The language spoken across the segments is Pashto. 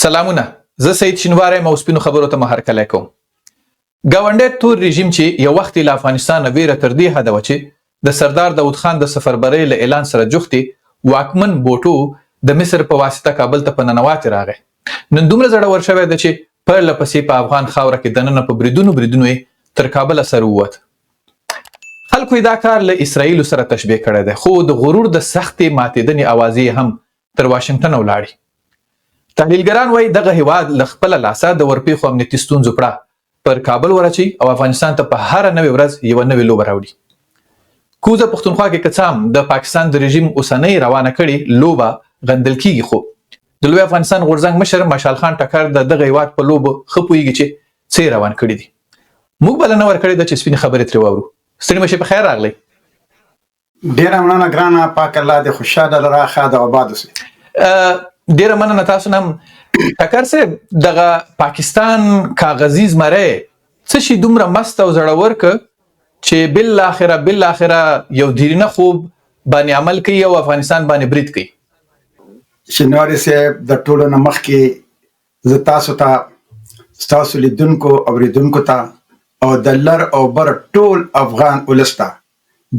سلامونه، زه سید شینواری یم او سپینو خبرو ته هرکلی کوم. ګاونډی تور رژیم چې یو وخت له افغانستانه ویره تر دې حده وه چې د سردار داود خان د سفربرۍ له اعلان سره جوختې واکمن بوټو د مصر په واسطه کابل ته په ننواتې راغی. نن دومره زړور شوی دی چې پرله پسې په افغان خاوره کې دننه په بریدونو یې تر کابله سر ووت. خلکو یې دا کار له اسرائیلو سره تشبیه کړی دی، خو د غرور د سختې ماتېدنې اوازې هم تر واشنګټن ولاړې. تحلیلګران وایي دغه هیواد له خپله لاسه د ورپېښو امنیتي ستونزو پړه پر کابل ورچوي او افغانستان ته په هره نوې ورځ یوه نوې لوبه راوړي. کوزه پښتونخوا کې که څه هم د پاکستان د رژیم اوسنۍ روانه کړې لوبه غندل کیږي، خو د لوی افغانستان غورځنګ مشر مشال خان ټکر د دغه هیواد په لوبو ښه پوهېږي چې څه روان کړي دي. موږ بلنه ورکړې ده چې سپینې خبرې ترې واورو. ستړي مشې په خیر راغلی. ډېره مننه ګرانه، پاک الله دې خوشحاله لره، ښاد او آباد اوسئ. ډیره مننه تاسو نه هم. ټکر صاحب، دغه پاکستان کاغذي زمری څه شي دومره مست او زړور که چې بالاخره یو دیرینه خوب باندې عمل کوي او افغانستان باندې برید کوي؟ شینواري صاحب، د ټولو نه مخکې زه تاسو ته، ستاسو لیدونکو اوریدونکو ته او د لر او بر ټول افغان ولس ته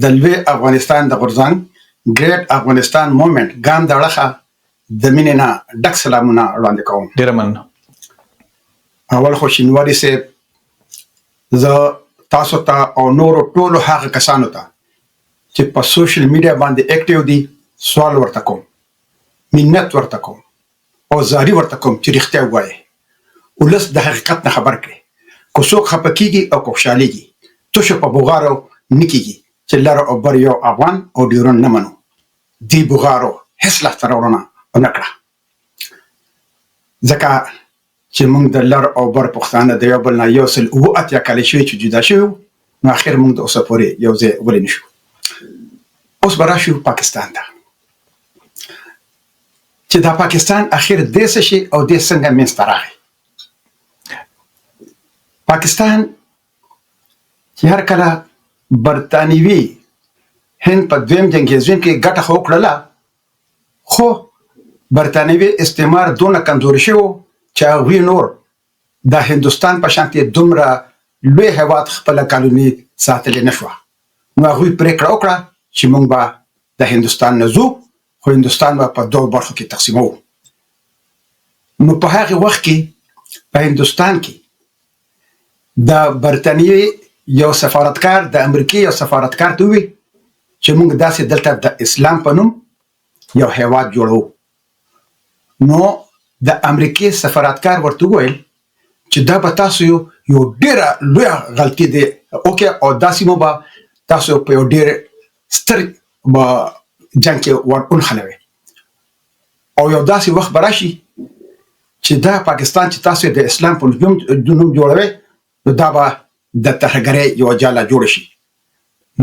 د لوی افغانستان د غورځنګ ګریټ افغانستان مومنټ ګام د اړخه د مینې نه ډک سلامونه وړاندې کوم. ډیره مننه. اول خو شینواري صاحب، زه تاسو ته او نورو ټولو هغه کسانو ته چې په سوشل میډیا باندې اکټیو دي سوال ورته کوم، منت ورته کوم او زاري ورته کوم چې رښتیا ووایي، ولس د حقیقت نه خبر کړي. که څوک خفه کېږي او که خوشحالېږي، تشو په بوغارو نه کېږي چې لر او بر یو افغان او ډیورن نه منو. دې بوغارو هېڅ لاسته راوړنه ونه کړه، ځکه چې موږ د لر او بر پښتانه د یو بل نه 180 کاله شوي چې جدا شوي، نو اخر موږ د اوسه پورې یو ځای ولی نه شو. اوس به راشو پاکستان ته، چې دا پاکستان اخر دې څه شي او دې څنګه منځته راغی. پاکستان چې هر کله برطانوي هند په دویم جنګ ځین کې ګټه خو وکړله، خو برطانوي استعمار دونه کمزوري شوی چې هغوی نور د هندوستان په شانتې دومره لوی هیواد خپله کالوني ساتلی نه شوه. نو هغوی پرېکړه وکړه چې موږ به د هندوستان نه ځو، خو هندوستان به په دوه برخو کې تقسیموو. نو په هغې وخت کې په هندوستان کې د برطانیې یو سفارتکار د امریکې یو سفارتکار ته وویل چې موږ داسې دلته د اسلام په نوم یو هیواد جوړو. نو د امریکې سفارتکار ورته وویل چې دا به تاسو یو ډېره لویه غلطي دی وکړئ او داسې مو به تاسو په یو ډېر ستر جنګ کې ور ونښلوئ او یو داسې وخت به راشي چې دا پاکستان چې تاسو د اسلام په نوم جوړوئ، نو دا به د ترهګرۍ یوه جاله جوړه شي.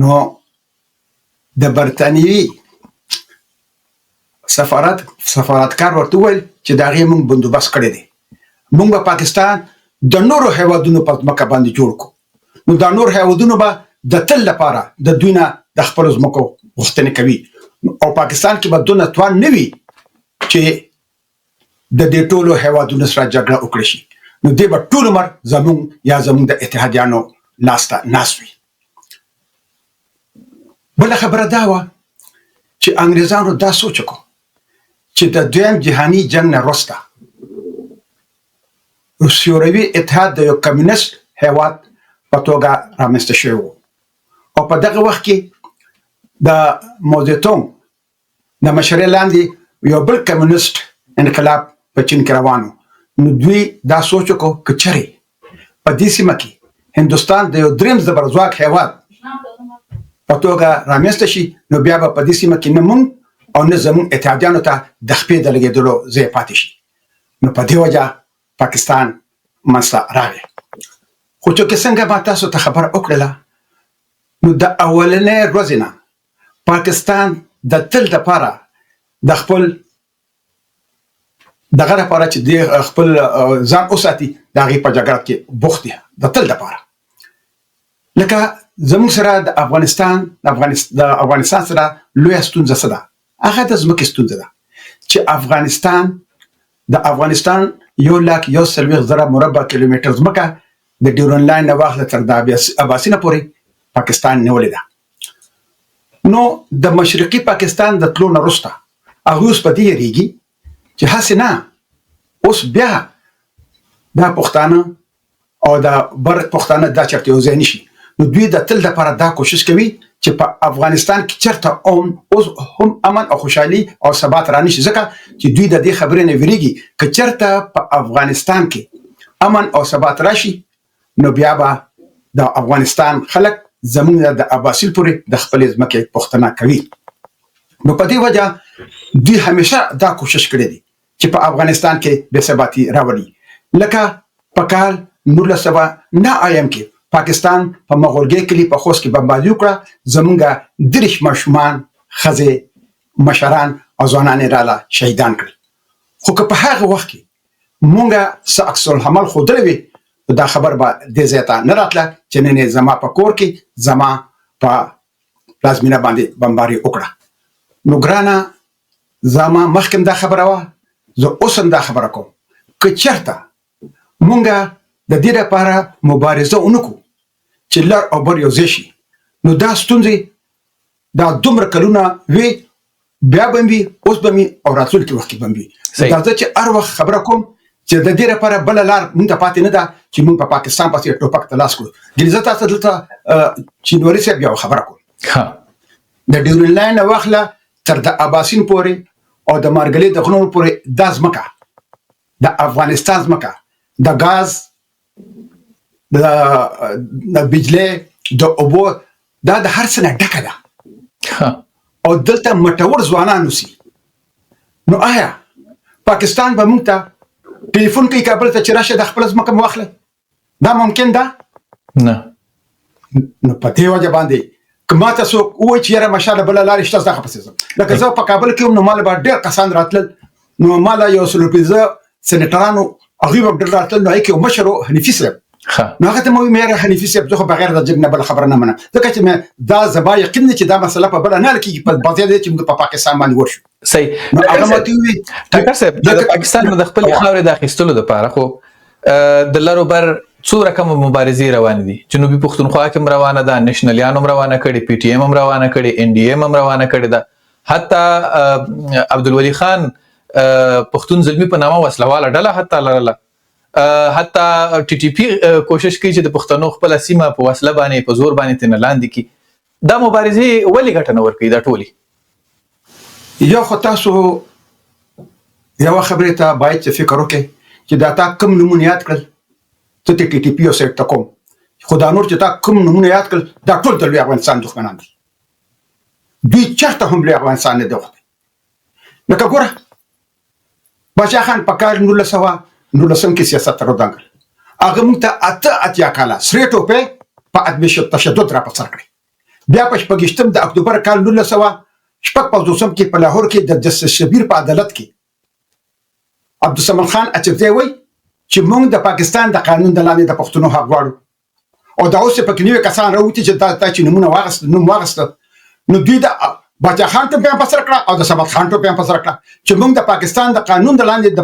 نو د برطانیوي سفارتکار ورته وویل چې د هغې موږ بندوبست کړی دی، موږ به پاکستان د نورو هیوادونو په ځمکه باندې جوړ کړو. نو دا نور هیوادونو به د تل لپاره د دوی نه د خپلو ځمکو غوښتنې کوي او پاکستان کې به دونه توان نه وي چې د دې ټولو هیوادونو سره جګړه وکړی شي. نو دې به ټول عمر زموږ د اتحادیانو لاس ته ناست وي. بله خبره دا وه چې انګریزانو دا سوچ وکړو چې د دویم جهاني جنګ نه وروسته شوروي اتحاد د یو کمیونست هیواد په توګه رامنځته شوی و او په دغه وخت کې د موزیتونګ د مشرۍ لاندې یو بل کمیونست انقلاب په چین کې روان و. نو دوی دا سوچ وکړو که چېرې په دې سیمه کې هندوستان د یو دریم زبرځواک هیواد په توګه رامنځته شي، نو بیا به په دې سیمه کې نه موږ او نه زموږ اتحادیانو ته د خپې د لګېدلو ځای پاتې شي. نو په دې وجه پاکستان منځته راغی. خو چې څنګه ما تاسو ته خبره وکړله، نو د اولنۍ ورځې نه پاکستان د تل دپاره د خپل دغه لپاره چې خپل ځان وساتي د هغې په جګړه کې بوخت دی د تل دپاره. لکه زموږ سره د افغانستان سره لویه ستونزه څه ده؟ هغه د ځمکې ستونزه ده چې د افغانستان 1,40,000 مربع کیلومتر ځمکه د ډیورن لاین نه واخله تر د اباسینه پورې پاکستان نیولې ده. نو د مشرقي پاکستان د تلو نه وروسته هغوی اوس په دې یریږي چې هسې نه اوس بیا دا پښتانه او دا بر پښتانه دا چېرته یو ځای نشي. نو دوی د تل دپاره دا کوشش کوي چې په افغانستان کې چېرته اوس هم امن او خوشحالي او ثبات رانشي، ځکه چې دوی د دې خبرې نه ویریږي که چېرته په افغانستان کې امن او ثبات راشي نو بیا به د افغانستان خلک زمونږ د اباسیل پورې د خپلې ځمکې پوښتنه کوي. نو په دې وجه دوی همیشه دا کوشش کړی دی چې په افغانستان کې بې ثباتي راولي. لکه په کال 1909 کې پاکستان په مغولګي کلي په خوست کې بمباري وکړه، زمونږ 30 ماشومان، ښځې، مشران او ځوانان یې راله شهیدان کړل. خو که په هغه وخت کې مونږه څه عکس العمل ښودلی وي دا خبر به دې ځای ته نه راتله چې نن یې زما په کور کې زما په پلازمینه باندې بمباري وکړه. نو ګرانه زما مخکې دا خبره وه، زه اوس هم دا خبره کوم که چېرته مونږه د دې لپاره مبارزه ونکړو چې لر او بر یو ځای شي نو دا ستونزې دا دومره کلونه وي بیا به وي، اوس به وي او راتلونکي وخت کې به وي. دا زه چې هر وخت خبره کوم چې د دې لپاره بله لار مونږ ته پاتې نه ده چې مونږ په پاکستان پسې ټوپک ته لاس کړو. ګینې زه تاسو دلته چینوري صاحب یو خبره کوم، د ډیورن لاین نه واخله تر د اباسین پورې او د مارګلې د غرونو پورې دا ځمکه د افغانستان ځمکه د ګاز، د بجلی، د اوبو، دا د هر څه نه ډکه ده او دلته مټور ځوانان اوسي. نو آیا پاکستان به مونږ ته ټلیفون کوي کابل ته چې راشه د خپله ځمکه مو واخله؟ دا ممکن ده؟ نه. نو په دې وجه باندې که ماته څوک ووایي چې یاره ماشاءالله بله لارې شته زه پسې ځم. لکه زه په کابل کې وم نو ماله به ډېر کسان راتلل، نو ماله 115 سینیټرانو هغوی به ډېر راتلل. نو هغې کې یو مشر و حنیفي صاحب، نو هغه ته مې وویل یاره حنیفي صاحب زه خو بغیر د جګ نه بله خبره نه منم، ځکه چې دا زما یقین دی چې دا مسله په بله نه حل کېږي، په بازار دی چې موږ په پاکستان باندې ورشو. صحیح. نو هغه ماته وویل ډاکټر صاحب د پاکستان د خپلې خاورې د اخیستلو دپاره خو د لر او بر څو رقمه مبارزې روانې دي. جنوبي پښتونخوا کې هم روانه ده، نېشنلیانو هم روانه کړې، پی ټي ایم هم روانه کړې، ان ډي ایم هم روانه کړې ده، حتی عبدالولي خان پښتون زلمي په نامه وسلواله ډله حتی لرله، حتی ټي ټي پي کوشش کوي چې د پښتنو خپله سیمه په وسله باندې په زور باندې ترې لاندې کړي. دا مبارزې ولې ګټه نه ورکوي دا ټولې؟ یو خو تاسو یوه خبرې ته باید چې فکر وکړئ چې دا تا کوم نومونه یاد کړل، ته ټي ټي پي او سیټ ته کوم، خو دا نور چې تا کوم نومونه یاد کړل دا ټول د لوی افغانستان دښمنان دي. دوی چېرته هم لوی افغانستان نه دی وختلی. لکه ګوره باچا خان په کال 1919 کې سیاست ته ودانګل، هغه موږ ته 88 کاله سرې ټوپۍ په عدم تشدد را په سر کړې. بیا په 26 د اکتوبر کال 1956 کې په لاهور کې د جسټس شبیر په عدالت کې عبدالصمد خان اچکزی وایي چې موږ د پاکستان د قانون د لاندې د پښتنو حق غواړو، او دا اوس پکې نوي کسان راوتي چې دا چې نوم واغسته، نو دوی د باچا خان ټوپۍ هم په سر کړه او د صمد خان ټوپۍ هم په سر کړه چې موږ د پاکستان د قانون د لاندې د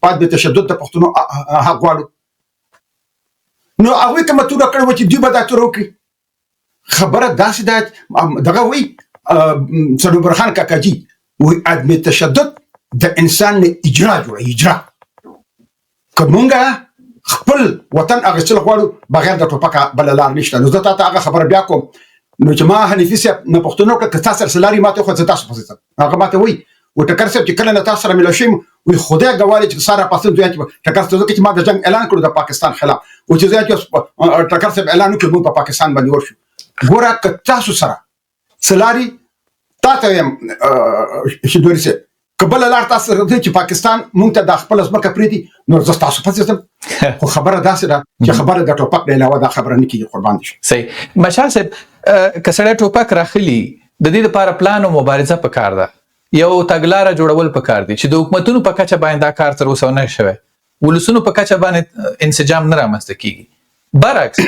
عدم تشدد د پښتنو حق غواړو. نو هغوی که متوره کړې وه چې دوی به دا توره وکړي. خبره داسې ده دغه وایي صنوبر خان کاکاجي وایي عدم تشدد د انسان نه اجرا جوړه اجرا. که مونږه خپل وطن اخیستل غواړو بغیر د ټوپکه بله لار نشته. نو زه تا ته هغه خبره بیا کوم، نو چې ما حنیفي صاحب نه پوښتنه وکړه که تا سره څه لارې ماته وښود زه تاسو پسې ځم. هغه ماته وایي و ټکر صاحب چې کله نه تاسو سره مېلاو شوم وایي خدای ګواهي چې ساره پاسه دوی چې ټکر صاحب ځکه چې ما د جنګ اعلان کړو د پاکستان خلاف، و چې زه چې ټکر صاحب اعلان وکړو موږ په پاکستان باندې ورشو. ګوره که تاسو سره څه لارې تا ته یم شیدوري صاحب که بله لار تاسو سره دی چې پاکستان مونږ ته د خپله ځمکه پرېږدي نو زه ستاسو پسې ځم. خو خبره داسې ده چې خبره د ټوپک نه علاوه دا خبره نه کېږي. قربان دي شي. صحیح. مشال صاحب که سړی ټوپک راخلي د دې لپاره پلان او مبارزه پکار ده، یو تګلاره جوړول پکار دي چې د حکومتونو په کچه باندې دا کار تر اوسه ونه شوی، ولسونو په کچه باندې انسجام نه رامنځته کېږي. برعکس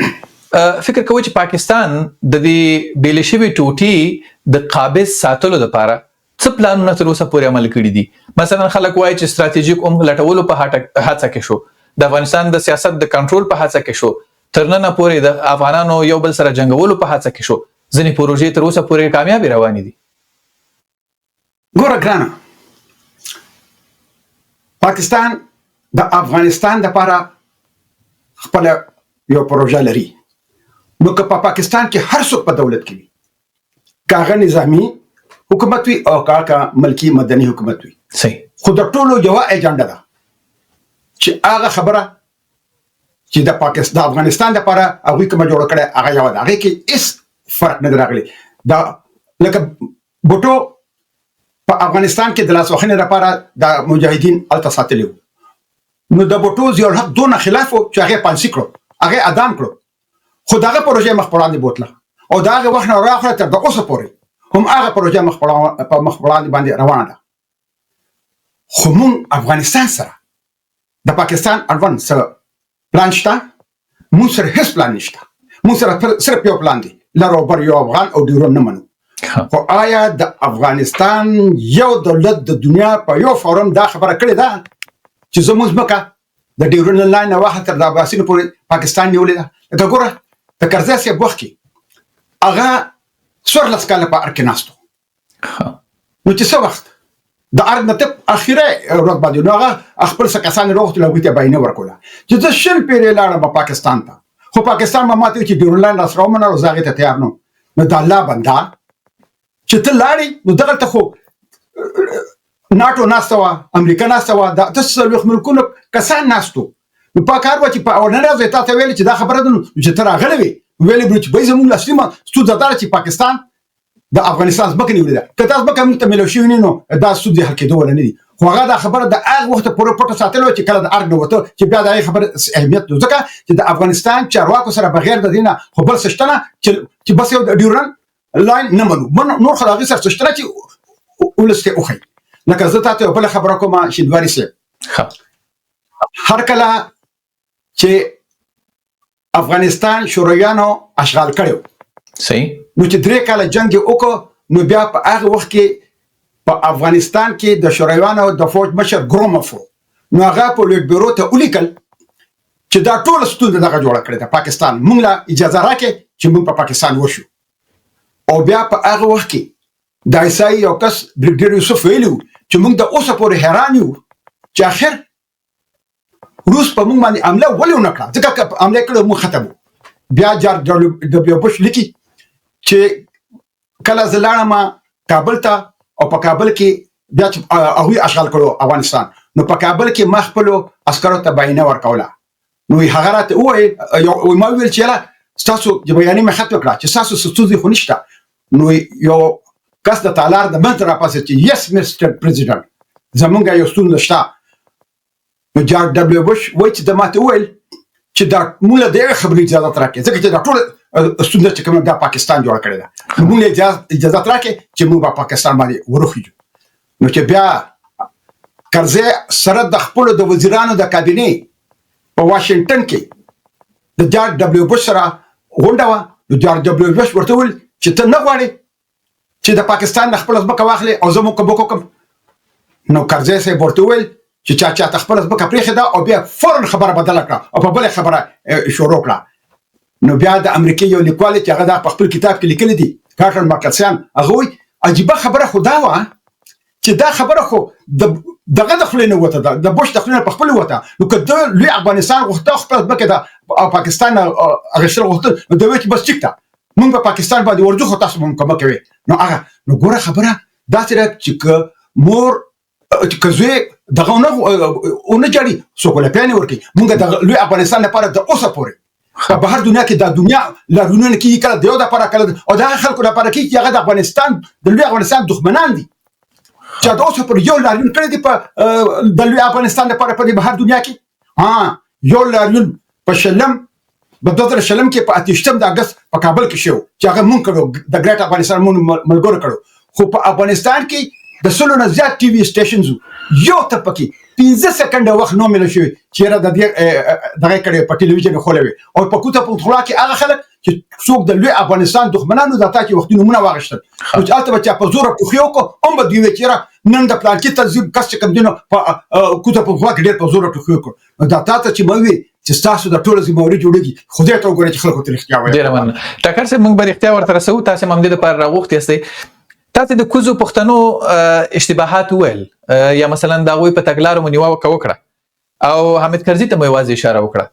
فکر کوي چې پاکستان د دې بیلې شوې ټوټې د قابض ساتلو لپاره څه پلانونه تر اوسه پورې عمل کړي دي؟ مثلا خلک وایي چې ستراتیژیک لټولو په هڅه کې شو، د افغانستان د سیاست د کنټرول په هڅه کې شو، تر ننه پورې د افغانانو یو بل سره جنگولو په هڅه کې شو، ځینې پروژې تر اوسه پورې کامیابې روانې دي. ګوره ګرانه، پاکستان د افغانستان لپاره خپل یو پروژه لري. نو که په پاکستان کې هر څوک په دولت کې وي، کاغه نظامی حکومت وي او کاغه ملکی مدني حکومت وي، صحیح، خو د ټولو یو ایجنډا ده چې هغه خبره چې د پاکستان د افغانستان لپاره هغه کوم جوړ کړي هغه یو ده، هغه کې هیڅ فرق نه راغلی. دا لکه بوټو په افغانستان کې د لاس وخنې لپاره د مجاهدین الته ساتلی، نو د بوټو ضیاء الحق دونه خلاف چې هغه پانسي کړو، هغه اعدام کړو، خو دغه پروژه مخ پر وړاندې بوتله او دغه وخت نه راخره تر د اوسه پورې هم هغه پروژه مخ پر وړاندې باندې روانه ده. خو مونږ افغانستان سره د پاکستان اړوند سره پلان شته؟ مونږ سره هیڅ پلان نشته. مونږ سره صرف یو پلان دی، لر او بر یو افغان او ډیورن نه منو. خو آیا د افغانستان یو دولت د دنیا په یو فورم دا خبره کړې ده چې زموږ ځمکه د ډیورن لاین نه واخه تر د اباسین پورې پاکستان نیولې ده؟ لکه ګوره د کرزي صاحب وخت کې هغه 14 کاله په ارګ کې ناستو، نو چې څه وخت د ارګ نه تر اخیره ورځ باندې نو هغه خپل څه کسان وروغتل او ته باینه ورکوله چې زه شل پیرې لاړم په پاکستان ته، خو پاکستان ما ماته چې ډیورن لاین راسره ومنه او زه هغې ته تیار نه. نو د الله بنده چې ته لاړې، نو دغلته خو ناټو ناسته وه، امریکا ناسته وه، د 30 ملکونو کسان ناستو. نو په کار وه چې په اولنۍ ورځ تا ته ویلې چې دا خبره ده، نو چې ته راغلی وې ویلې به چې بهی زموږ اصلي ستونزه دا ده چې پاکستان د افغانستان ځمکه نیولې ده، که دا ځمکه موږ ته میلاو شوې نه نو دا ستونزې حل کېدو ولا نه دي. خو هغه دا خبره د هغه وخته پورې پټه ساتلې وه چې کله د ارګ نه وته چې بیا د هغې خبره اهمیت نه، ځکه چې د افغانستان چارواکو سره بغیر د دې نه خو بل څه شته نه چې بس یو د ډیورن لاین نه منو، نور خو د هغې سره څه شته نه چې ولس ته وښیي. لکه زه تاته یو بله خبره کومه شینواري صاحب، هر کله چې افغانستان شورویانو اشغال کړو، صحیح، نو چې 3 کاله جنگ یې وکړو، نو بیا په هغه وخت کې په افغانستان کې د شورویانو د فوج مشر ګروموف، نو هغه په لویټ بیرو ته ولیکل چې دا ټول ستونزه دغه جوړه کړې ده پاکستان، موږ له اجازه راکړئ چې موږ په پاکستان وشو. او بیا په هغه وخت کې د عیسائی یو کس بریګیډیر یوسف ویلي چې موږ د اوسه پورې حیران یو چې آخر روس په موږ باندې حمله ولې ونه کړه، ځکه که حمله کړې موږ ختم وو. بیا جارج ډبلیو بوش لیکي چې کله زه لاړم کابل ته او په کابل کې بیا چې هغوی اشغال کړو افغانستان، نو په کابل کې ما خپلو عسکرو ته بیانیه ورکوله، نو هغه راته وویل، ما وویل چې یاره ستاسو د بیانیې مې خط وکړه چې ستاسو ستونزې خو نشته. نو یو کس د تالار د منځ راپاسېد چې یس مسټر پرزیډنټ زمونږ یو ستونزه شته. نو جارج ډبلیو بوش وایي چې د ماته وویل چې دا موږ له د هغې خبرې اجازت راکړئ، ځکه چې دا ټوله ستونزه چې کومه دا پاکستان جوړه کړې ده، نو موږ له اجازت راکړئ چې موږ په پاکستان باندې ورخیږو. نو چې بیا کرزی سره د خپلو د وزیرانو د کابینې په واشنګټن کې د جارج ډبلیو بوش سره غونډه وه، نو جارج ډبلیو بوش ورته وویل چې ته نه غواړې چې د پاکستان نه خپله ځمکه واخلې او زه موږ وکړم. نو کرزی صاحب ورته وویل چې چاته خپله ځمکه پرېښې ده او بیا فوراً خبره بدله کړه او په بله خبره شروع کړه. نو بیا د امریکې یو لیکوال چې هغه دا په خپل کتاب کې لیکلی دی، کارټن ماکلسیان، هغه وایي عجیبه خبره خو دا وه چې دا خبره خو دغه د خولې نه وته ده، د بوش د خولې نه په خپله وته. نو که د لوی افغانستان غوښته خپله ځمکه ده او پاکستان نه اخیستل غوښتل، نو دوی چې بس ټیک ده موږ په پاکستان باندې ورځو، خو تاسو به مقابله کوئ. نو ګوره خبره داسې ده چې که مور که زوی دغه ونه جاړي څوک له پیانې ورکوي. موږ د لوی افغانستان لپاره د اوسه پورې په بهر دنیا کې دا دنیا لارونه نه کېږي، کله د یو دپاره کله او د هغه خلکو لپاره کېږي چې هغه د افغانستان د لوی افغانستان دښمنان دي، چې د اوسه پورې یو لاریون کړی دی د لوی افغانستان لپاره په دې بهر دنیا کې. یو لاریون په شلم په 2000 کې په 28 د اګست په کابل کې شو چې هغه مونږ کړو، د ګریټ افغانستان مونږ ملګرو کړو. خو په افغانستان کې د 100 نه زیات ټي وي سټیشنز یو ته پکې 15 سکنډه وخت نو مل شوی چې را د دې دغه کړي په ټلویزیون خولوي. او په کوټه پونتخلا کې هغه خلک چې څوک د لوی افغانستان دښمنانو د تا چې وختي نمونه واغشتل نو چې هلته به چا په زوره ټوخي وکړو هم به دوی وایي چې یاره نن د پلانکي تنظیم کس چې کوم دی نو په کوڅه په خوا کې ډېر په زوره ټوخي وکړو نو دا تا ته چې مه وي چې ستاسو د ټوله ذمهواري جوړېږي خدای ته وګورئ چې خلکو ته رښتیا وایي. ډېره مننه ټاکر صاحب، موږ به رښتیا ورته رسوو. تاسې هم همدې دپاره راغوښتي یاستئ. تاسې د کوزو پښتنو اشتباهات وویل یا مثلا د هغوی په تګلارو مو نیوکه وکړه او حامد کرزي ته مو یوازې اشاره وکړه.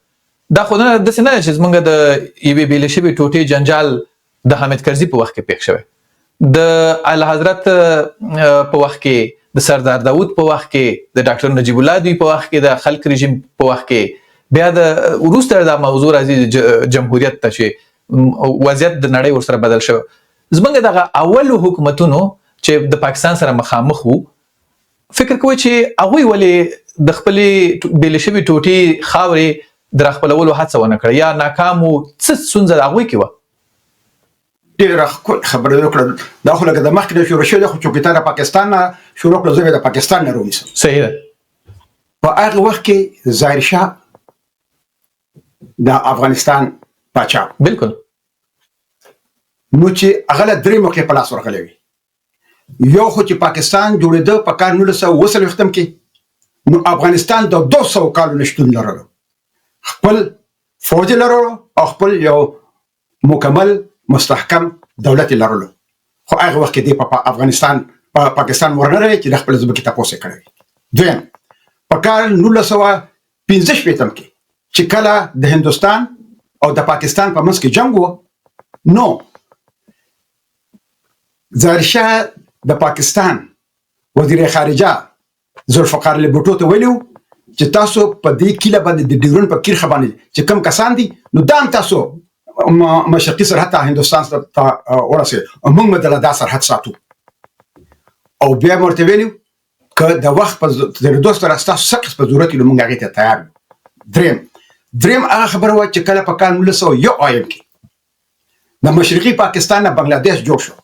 دا خو نه داسې نه ده چې زموږ د یوې بېلې شوې ټوټې جنجال د حامد کرزي په وخت کې پېښ شوی، د اعلیحضرت په وخت کې، د سردار داود په وخت کې، د ډاکټر نجیب الله دوی په وخت کې، د خلق رژیم په وخت کې، بیا د وروسته دا موضوع راځي جمهوریت ته چې وضعیت د نړۍ ورسره بدل شوی. زموږ دغه اولو حکومتونو چې د پاکستان سره مخامخ وو، فکر کوئ چې هغوی ولې د خپلې بېلې شوې ټوټې خاورې د راخپلولو هڅه ونه کړه یا ناکام وو؟ څه ستونزه د هغوی کې وه؟ ډېره ښکلې خبره یې وکړه. دا خو لکه د مخکې نه شروع شوی دی، خو چوکیدار د پاکستان نه شروع کړه، زه به د پاکستان نه راونیسم. صحیح ده. په هغه وخت کې ظاهر شاه د افغانستان پاچا بالکل، نو چې هغه له درې موقع په لاس ورغلی وي. یو خو چې پاکستان جوړېده په کال 1940 کې، نو افغانستان د 200 کالو نه شتون لرلو، خپل فوج لرلو او خپل یو مکمل مستحکم دولت لرلو. خو هغه وخت کې دی په افغانستان په پاکستان ورنره چې د خپل ځمکې تپوس یې کړی. دویم په کال 1945 کې چې کله د هندوستان او د پاکستان په منځ کې جنگ و، نو ظاهر شاه د پاکستان وزیر خارجه ذوالفقار علي بھټو ته ویلو چې تاسو په دې کیله باندې د ډیورن په کرښه باندې چې کم کسان دي نو دا هم تاسو مشرقي سرحد ته هندوستان ته ورسئ او موږ به دله دا سرحد ساتو. او بیا مې ورته ویلو که د وخت په تېرېدو سره ستاسو څه قسمه ضرورت وي نو موږ هغې ته تیار یو. دریم هغه خبره وه چې کله په کال 1901 کې د مشرقي پاکستان نه بنګلادیش جوړ شو،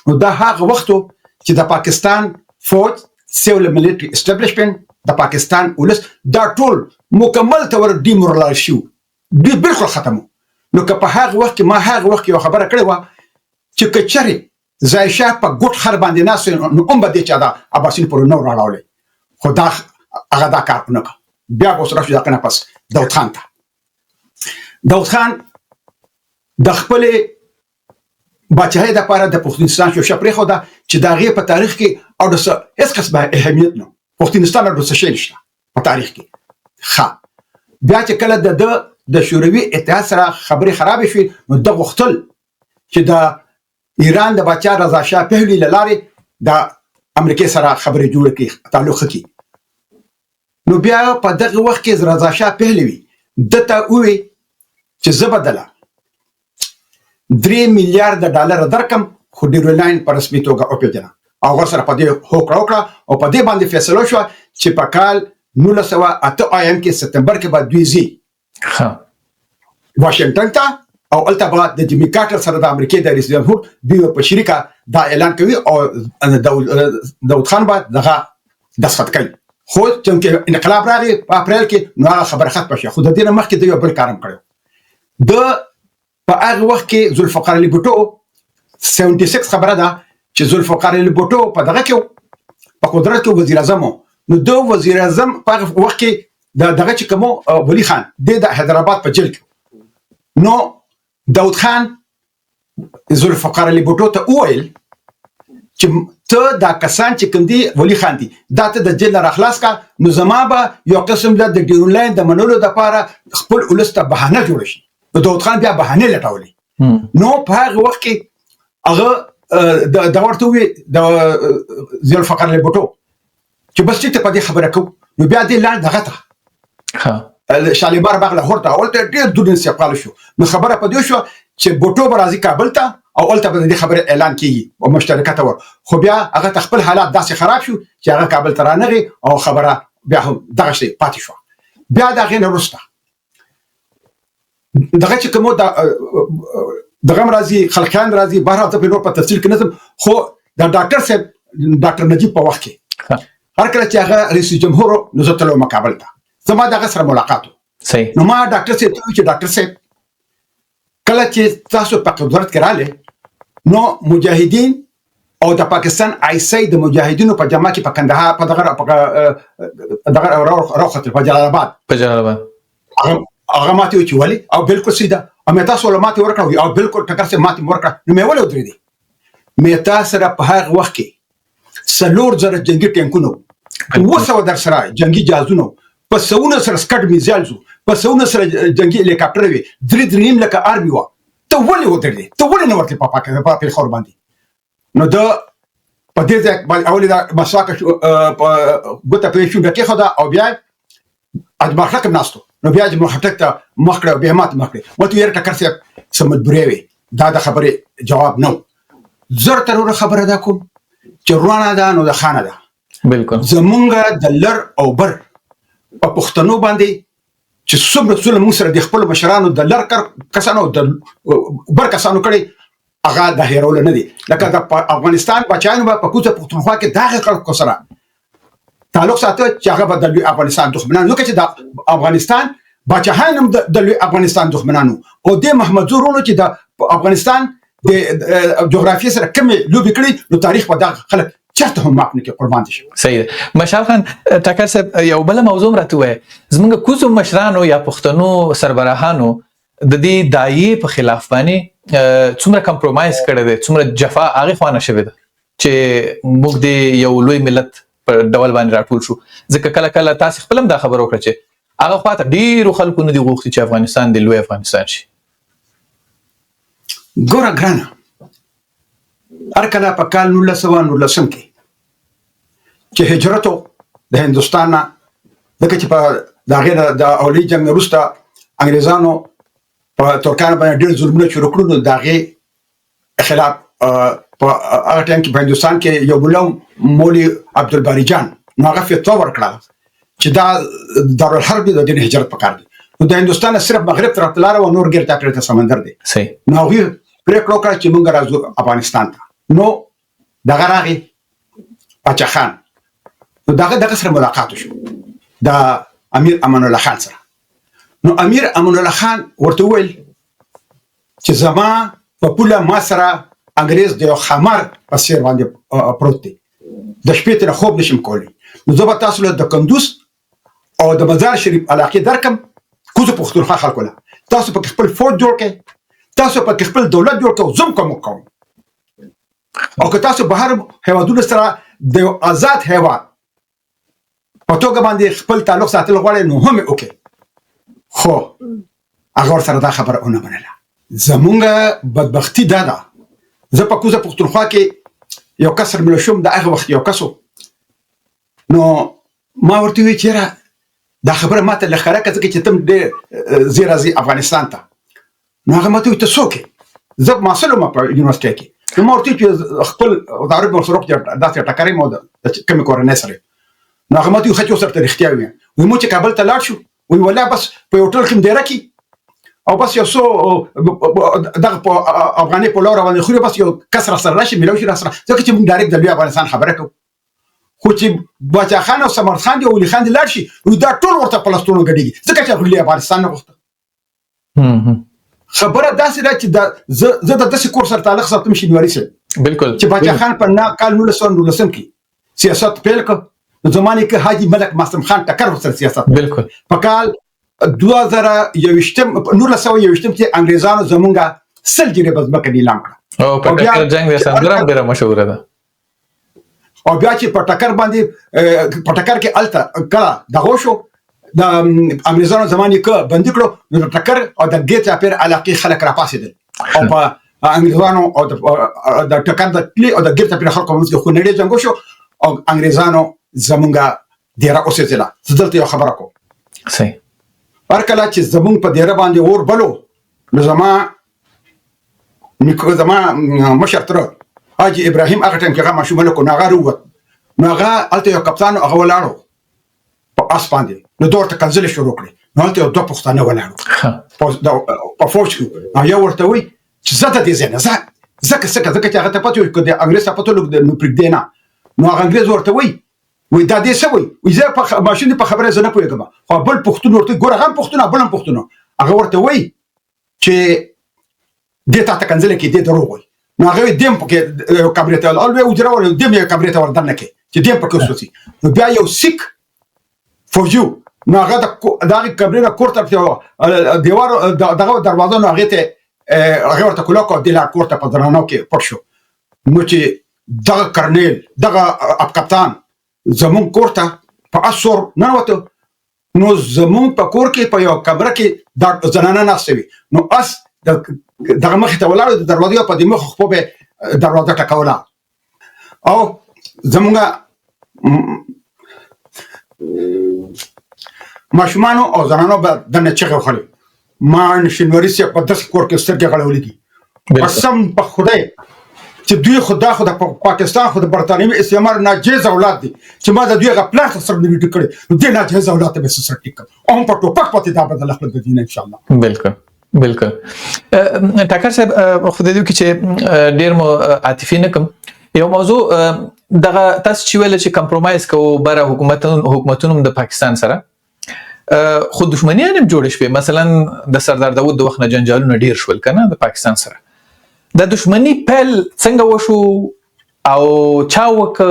نو دا هغه وخت و چې د پاکستان فوج، سیول ملیټري اسټابلیشمنټ، د پاکستان ولس دا ټول مکمل تور ډیمورالایز شو، دوی بالکل ختم. نو که په هغه وخت کې ما هغه وخت یو خبره کړې وه چې که چېرې ظاهر شاه په ګوټ خر باندې ناست وی نو هم به دې چا د اباسین پورې نه راړولی، خو دا هغه دا کار ونه کړه. بیا به اوس راشو د هغه نه پس داود خان ته. داود خان د خپلې باچاهۍ دپاره د پښتونستان شوشه پرېښوده چې د هغې په تاریخ کې او د هېڅ قسمه اهمیت نه، پښتونستان او د څه شی نشته په تاریخ کې. ښه، بیا چې کله د ده د شوروي اتحاد سره خبرې خرابې شوې نو ده غوښتل چې د ایران د باچا رضا شاه پهلوي له لارې د امریکې سره خبرې جوړې کړي، تعلق ښه کړي. نو بیا په دغه وخت کې رضا شاه پهلوي ده ته وویل چې زه به دله 3 میلیارډ ډالر درکم، خو ډیورلاین په رسمي توګه وپېژنه. او ورسره په دې هوکړه وکړه او په دې باندې فیصله وشوه چې په کال 1908 کې سپتمبر کې به دوی ځي واشنګټن ته او هلته به د جیمي کارټر سره د امریکې د رئیس جمهور دوی په شریکه دا اعلان کوي او داود خان به دغه دستخط کوي. خو چې انقلاب راغی په اپریل کې نو هغه خبره ختمه شوه. خو د دې نه مخکې د یو بل کار هم کړی. د په هغه وخت کې ذوالفقار علي بھټو 76 خبره ده چې ذوالفقار علي بھټو په دغه کې په قدرت کې وزیر اعظم، نو د وزیر اعظم په هغه وخت کې دغه چې کوم ولی خان د حیدرآباد په جیل کې، نو داود خان ذوالفقار علي بھټو ته وویل چې ته دا کسان چې کوم دي ولی خان دي دا ته د جیل نه راخلاص کا، نو زما به یو قسم د ډیورلاین د منلو دپاره خپل ولس ته بهانه جوړه شي. نو داود خان بیا بهانې لټولې. نو په هغه وخت کې هغه دا ورته وویل د ذوالفقار علي بھټو چې بس چې ته په دې خبره کوو، نو بیا دې لاړ دغه ته شالیمار باغ لاهور ته، هلته ډېر دور انسیقال شو. نو خبره په دې شوه چې بھټو به راځي کابل ته او هلته به د دې خبرې اعلان کېږي او مشترکه ته ور، خو بیا هغه ته خپل حالات داسې خراب شو چې هغه کابل ته رانغی او خبره بیا هم دغه شی پاتې شوه. بیا د هغې نه وروسته دغه چې کوم دغه هم راځي، خلقیان راځي، بهرحال ته نور په تفصیل کې نه ځم، خو د ډاکټر صاحب ډاکټر نجیب په وخت کې هر کله چې هغه رئیس جمهور نو زه تلم کابل ته، زما دغه سره ملاقات و. نو ما ډاکټر صاحب ته وویل چې ډاکټر صاحب کله چې تاسو په قدرت کې رااله نو مجاهدین او د پاکستان آیسي د مجاهدینو په جمع کې په کندهار په دغه راوخت په جلال آباد هغه ماته وی ولی او بالکل سیده او مې تاسو له ماته ورکړو او بالکل ټکر سره ماته ورکړه نو مې ولې ودرې دي مې تاسو سره په هغه وخت کې سلور زره جنگي ټینکونو وسو در سره جنگي جهازونو په سونه سره سکټ میزایل زو په سونه سره جنگي هلیکاپټر وي درې لکه آرمي و ته ولې ودرې ته ولې نه ورته په خور باندې نو دا په دې ځای باندې اولې دا مسواک په ګوته په شو دکې خدا او بیا اجماع حکم ناستو نو بیا چې محقق ته مخکړه بیا مات مخکړه وته یې ټکر سره سمجبوري وي دا د خبره جواب نو زر تر خبره دا کوم چې روانه ده نو د خانه ده بالکل زمونږ د لر او بر په پښتنو باندې چې څومره څومره موږ سره د خپل مشرانو د لر کسانو د بر کسانو کړي هغه د هیرول نه دي لکه د افغانستان بچایانو په کوڅه پښتونخوا کې داخل خلکو سره تعلق ساتي چې هغه د افغانستان دښمنانو نو چې د افغانستان بچایانو د افغانستان دښمنانو او د محمد زورونو چې د افغانستان د جغرافیې سره کوم لوبي کړی نو تاریخ په دغه خلک چرته هم معاف نه کې قربان دي صحیح مشال خان ټکر صاحب یو بل موضوع راته وای زمونږ کوڅو مشرانو یا پښتنو سربراهانو د دې دایې په خلاف باندې څومره کمپرومایز کړی دی څومره جفا هغه خوانه شوی ده چې موږ د یو لوی ملت په ډول باندې راټول شو ځکه کله کله تاسو خپل هم دا خبر وکړه چې هغه خواته ډیرو خلکو نه دی غوښتي چې افغانستان د لوی افغانستان شي ګوره ګرانه هر کله په کال 1919 کې چې هجرتو د هندوستان نه دغه چې په داغه د اولی جنگ وروسته انګريزانو په ترکانو باندې ډېر ظلمونه شروع کړل نو داغه خلاف په هغه ټیم کې په هندوستان کې یو مولا مولوي عبدالباری جان نو هغه فتوا ورکړه چې دا دارالحرب د دین هجرت پکار دي نو د هندوستان صرف مغرب طرف ته لار او نور ګرځا پرته سمندر دی صحیح نو هغه پریکړه وکړه چې موږ راځو افغانستان ته نو دغه راغی پاچا خان نو دغه سره ملاقات شو د امیر امان الله خان سره نو امیر امان الله خان ورته ویل چې زما په پوله ما سره انګريز د خمر په سیر باندې پروت دی د شپې تر خوب نشم کولی نو زه به تاسو له د کندوز او د مزار شریف علاقې درکم کوزه پښتونخوا خلکو له تاسو په خپل فوج جوړ کړئ تاسو په خپل دولت جوړ کړئ زم کوم او که تاسو بهر هیوادونو سره د آزاد هیواد په توګه باندې خپل تعلق ساتل غواړي نو هم اوکي خو هغه سره دا خبره ونه منله زمونږ بدبختی دا ده زه په کوزه پښتونخوا کې یو کسر ملشوم د هغه وخت یو کسو نو ما ورته وی چیرې دا خبره ماته لخره کړه چې تم ډېر زیرازي افغانستان ته نو هغه ماته ته څوک زه مسلو ما په یونیورسيټي کې نو ما ورته چې خپل د عرب مسروق داسې ټکرې مو د کوم کورنۍ سره نو هغه ماته خو سره تاریختیا وي وي مو چې کابل ته لاړ شو وی ولا بس په یو ټول کې ډیره کې او بس یو سو دغه په افغاني په لور باندې خو بس یو کسر سره راشي ملو شي سره ځکه چې موږ ډایرکټ د لوی افغانستان خبره کوو خو چې باچا خان او سمر خان دی او علي خان دی لاړ شي وی دا ټول ورته پلستونو غډيږي ځکه چې لوی افغانستان نه غوښته خبره داسې ده چې زه د داسې کور سره تعلق ساتم شي نوري سره بالکل چې باچا خان په کال 1919 کې سیاست پیل کړ زمانه کې حاجی ملک معصوم خان ټکر وسره سیاست بالکل په کال 2021 کې انګريزانو زمونږه سل جریبه ځمکه اعلان کړه او په ټکر جنگ د سندرام ډیره مشهور ده او بیا چې په ټکر باندې په ټکر کې الته کړه دغه شو د انګريزانو زمانه کې بندي کړو نو ټکر او د ګیټ اپیر علاقې خلک را پاسېدل او په انګريزانو او د ټکر د کلی او د ګیټ اپیر خلکو موږ خو نړۍ جنگ شو او انګريزانو زمونږه ډیره اوسېدله زدلته یو خبره کو صحیح هر کله چې زمونږ په ډیره باندې اور بلو نو زما مشر تر حاجی ابراهیم هغه ټیم کې هغه مشومه کو ناغه وروت نو هغه الته یو کپتان هغه ولاړو په اس باندې نو دوه تکنزل شروع کړي نو الته یو دوه پښتانه ولاړو په فوج کې یو ورته وی چې زده دي زنه زکه چې هغه ته پاتې کړي انګريز ته پاتې لګ نو پرګدینا نو هغه انګريز ورته وی دا دې سوي وی زه په ماشين په خبره زنه پوهیږم خو بل پښتون ورته ګوره هم پښتون بل هم پښتون هغه ورته وی چې دې ته کنځل کې دې دروغ وي نو هغه دیم پکې کابریته ول او وجره ول دیم یې کابریته ول دنه کې چې دیم پکې وسوسي نو بیا یو سیک فوجو نو هغه د کابریته کوړه دیوار دغه دروازه نو هغه ته هغه ورته کولو د لا کوړه په درانو کې پټ شو نو چې دغه کرنیل دغه اپ کپتان زمون کوړه په اسور نه وته نو زمون په کور کې په یو کمره کې د زنانه ناسوي نو اس دغه مخ ته ولاړ د دروازې په دې مخ خو به دروازه ټکوله او زمونږ ماشومان او زنانو به د نچغه خوري ما نشنوري سي په داس کور کې سترګې غړولې دي قسم په خدای چې دوی خدا په پاکستان خو د برتانوي استعمار ناجیز اولاد دي چې ما د دوی غپلا سره نیټ کړي د ناجیز اولاد به سره ټیک او په ټوپک پته دا بدل خپل د دین ان شاء الله بالکل ټاکر صاحب خو دې کې چې ډیر مو عاطفي نه کوم یو موضوع دغه تاسو چې ویل چې کمپرمایز کوو بره حکومتونو د پاکستان سره خو دښمنۍ هم جوړ شوې مثلا د سردار داوود د وخت نه جنجالونه ډیر شول کنه د پاکستان سره د دښمنۍ پیل څنګه وشو او چا وک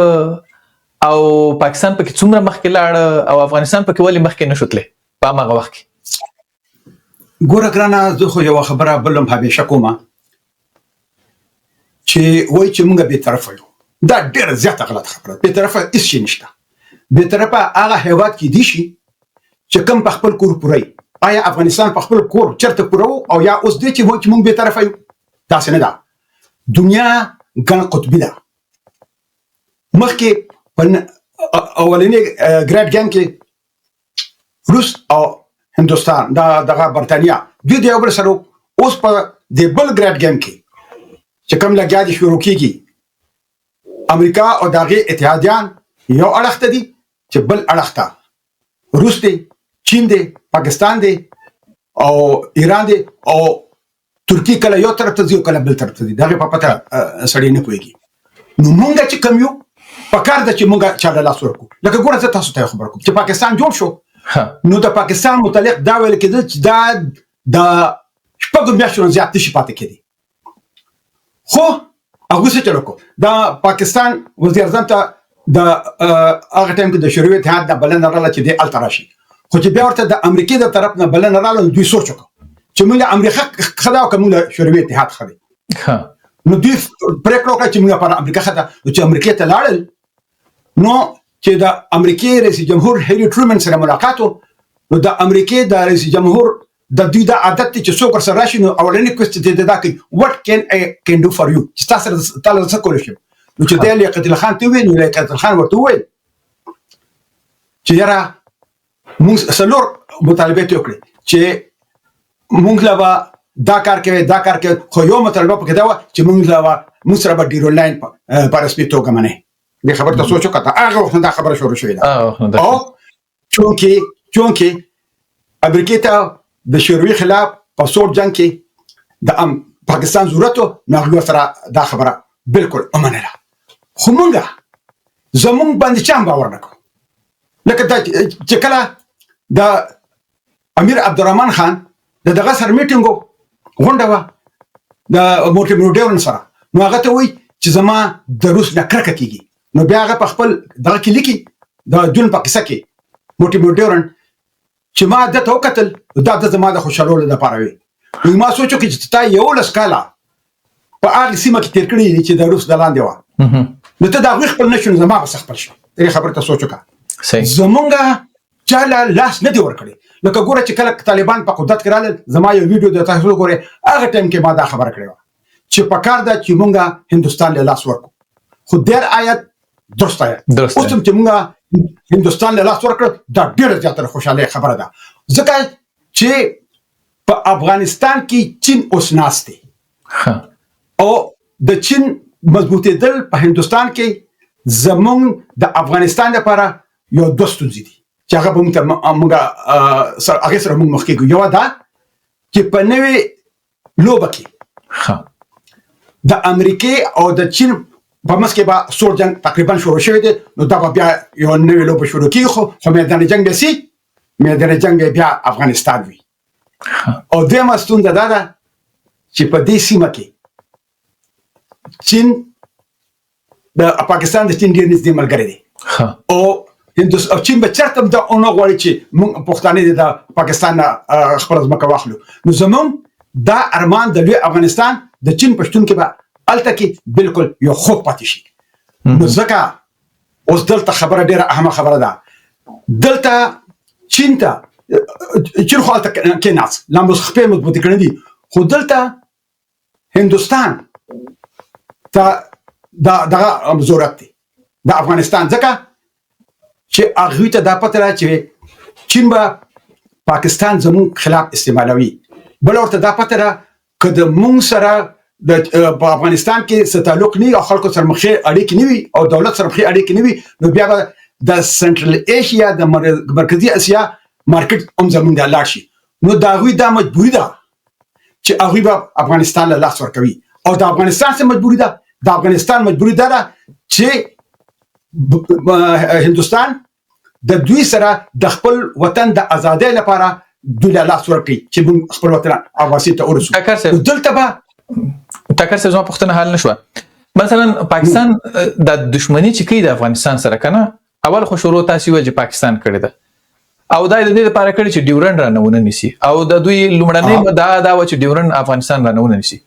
او پاکستان پکې څومره مخکې لاړ او افغانستان پکې ولې مخکې نشو تللی په هغه وخت کې ګوره ګرانه زه خو یو خبره بلم همیشه کومه چې وای چې موږ به طرف یو دا ډېر زیاته غلط خبره به طرفه هیڅ شي نشته به طرفه هغه هیواد کې دي شي چې کوم په خپل کور پوري آیا افغانستان په خپل کور چرته پورو او یا اوس دې چې وای چې موږ به طرفه یو تاسو نه ده دنیا ګڼ قطبی ده مخکې په اولنی ګریډ ګیم کې روس او هندوستان دغه برتانیا دوی د یو بل سره اوس په د بل ګریډ ګیم کې چې کوم لګیا دي شروع کیږي امریکا او دغه اتحادیان یو اړخ ته دي چې بل اړخ ته روس دی چین دی پاکستان دی او ایران دی او ترکی کله یو طرف ته ځي کله بل طرف ته ځي دغه په پته سړی نه کوي نو مونږ چې کوم یو په کار د چې مونږ چاله لاس ورکو لکه ګوره زه تاسو ته خبر کوم چې پاکستان جوړ شو نو د پاکستان متعلق دا ویل کېده چې دا د شپږ میاشتو زیات نشي پاتې کېدی خو هغه څه چلو کو دا پاکستان وزیر اعظم ته د هغه ټایم کې د شوروي اتحاد د بلنه رااله چې د التراشي خو چې بیا ورته د امریکای د طرف نه بلنه رااله دوی سوچ وکړ چې موږ امریکا خدا او کوم شوروي اتحاد خدي نو دوی پریکړه وکړه چې موږ پر امریکا خدا چې امریکای ته لاړل نو چې د امریکای رئیس جمهور هری ټرومن سره ملاقات نو د امریکای د رئیس جمهور د دوی د عادت چې څوک سره راشي نو اولنی کوېسچن دی دا کوي what can do for you چې تاسو تعالی څه کول شي نو چې د لیاقت خان ته وی نو لیاقت خان ورته وی چې یاره موږ سلور مطالبه ته وکړي چې موږ لا دا کار کوي خو یو مطالبه پکې دا و چې موږ سره به ډیر لاین په رسمي توګه منه دې خبر ته سوچو کته هغه وخت دا خبره شروع شوې ده او چونکه امریکا ته د شوروي خلاف په سور جنگ کې د پاکستان ضرورت نو هغه سره دا خبره بالکل ومنله خو مونږ زمونږ باندې چا باور نه کوو لکه دا چې کله د امیر عبدالرحمن خان دغه سره میټینګ غونډه وه د موټیمو ډیورن سره نو هغه ته وایي چې زما د روس نه کرکه کیږي نو بیا هغه په خپل دغه کې لیکي د جون په کیسه کې موټیمو ډیورن چې ما د تو قتل دا د زما د خوشالولو لپاره وي ما سوچو چې تا یو لسکاله په هغه سیمه کې تیر کړی چې د روس د لاندې و نو ته دا خپل نشو زما په خپل شو دغه خبره ته سوچو کا زمونږه چاله لاس نه دی ورکړي لکه ګوره چې کله طالبان په قدرت کې راغلل زما یو ویډیو د تاسو ګوره هغه ټایم کې ما دا خبره کړې و چې په کار ده چې مونږه هندستان له لاس ورکو خو ډېر آیت درست آیت اوس هم چې مونږه هندستان له لاس ورکړ دا ډېره زیاته خوشاله خبره ده ځکه چې په افغانستان کې چین اوس ناست دی او د چین مضبوطېدل په هندستان کې زمونږ د افغانستان لپاره یو دوستون دي چې هغه موږ هغه سره موږ مخ کېږو یو دا چې په نوې لوبه کې د امریکای او د چین په منځ کې به سور جنگ تقریبا شروع شوی دی نو دا بیا یو نوې لوبه شروع کیږي خو میدان جنگ به سي میدان جنگ بیا افغانستان وي او دغه ستونزه دا ده چې په دې سیمه کې چین د پاکستان د چین ډېر نږدې ملګری دی او چین به چېرته هم دا ونه غواړي چې موږ پښتانه د پاکستان نه خپله ځمکه واخلو. نو زموږ دا ارمان د لوی افغانستان د چین په شتون کې به هلته کې بالکل یو خوب پاتې شي. نو ځکه اوس دلته خبره ډېره اهمه خبره ده. دلته چین خو هلته کېناست، لا اوس خپې مضبوطې کړي دي، خو دلته هندوستان ته دغه ضرورت دی د افغانستان، ځکه چې هغوی ته دا پته ده چې چین به پاکستان زموږ خلاف استعمالوي. بله ورته دا پته ده که د موږ سره په افغانستان کې څه تعلق نه وي او خلکو سره مخې اړیکې نه وي او دولت سره مخې اړیکې نه وي، نو بیا به د سنټرل ایشیا د مرکزي اسیا مارکیټ هم زموږ د لاړ شي. نو د هغوی دا مجبوري ده چې هغوی به افغانستان له لاس ورکوي او د افغانستان څه مجبوري ده؟ د افغانستان مجبوري دا ده چې هندوستان د دوی سره د خپل وطن د ازادۍ لپاره دوی له لاس ورکړي چې موږ خپل وطن افغانستان ته ورسو. دلته به ټاکر صاحب زما پوښتنه حل نه شوه. مثلا پاکستان د دشمنی چې کوي د افغانستان سره کنه، اول خو شروع تاسو وایي چې پاکستان کړی ده او دا د دې لپاره کړی چې ډیورنډ رانونه نیسي او د دوی لومړنۍ دا و چې ډیورنډ افغانستان رانونه نیسي.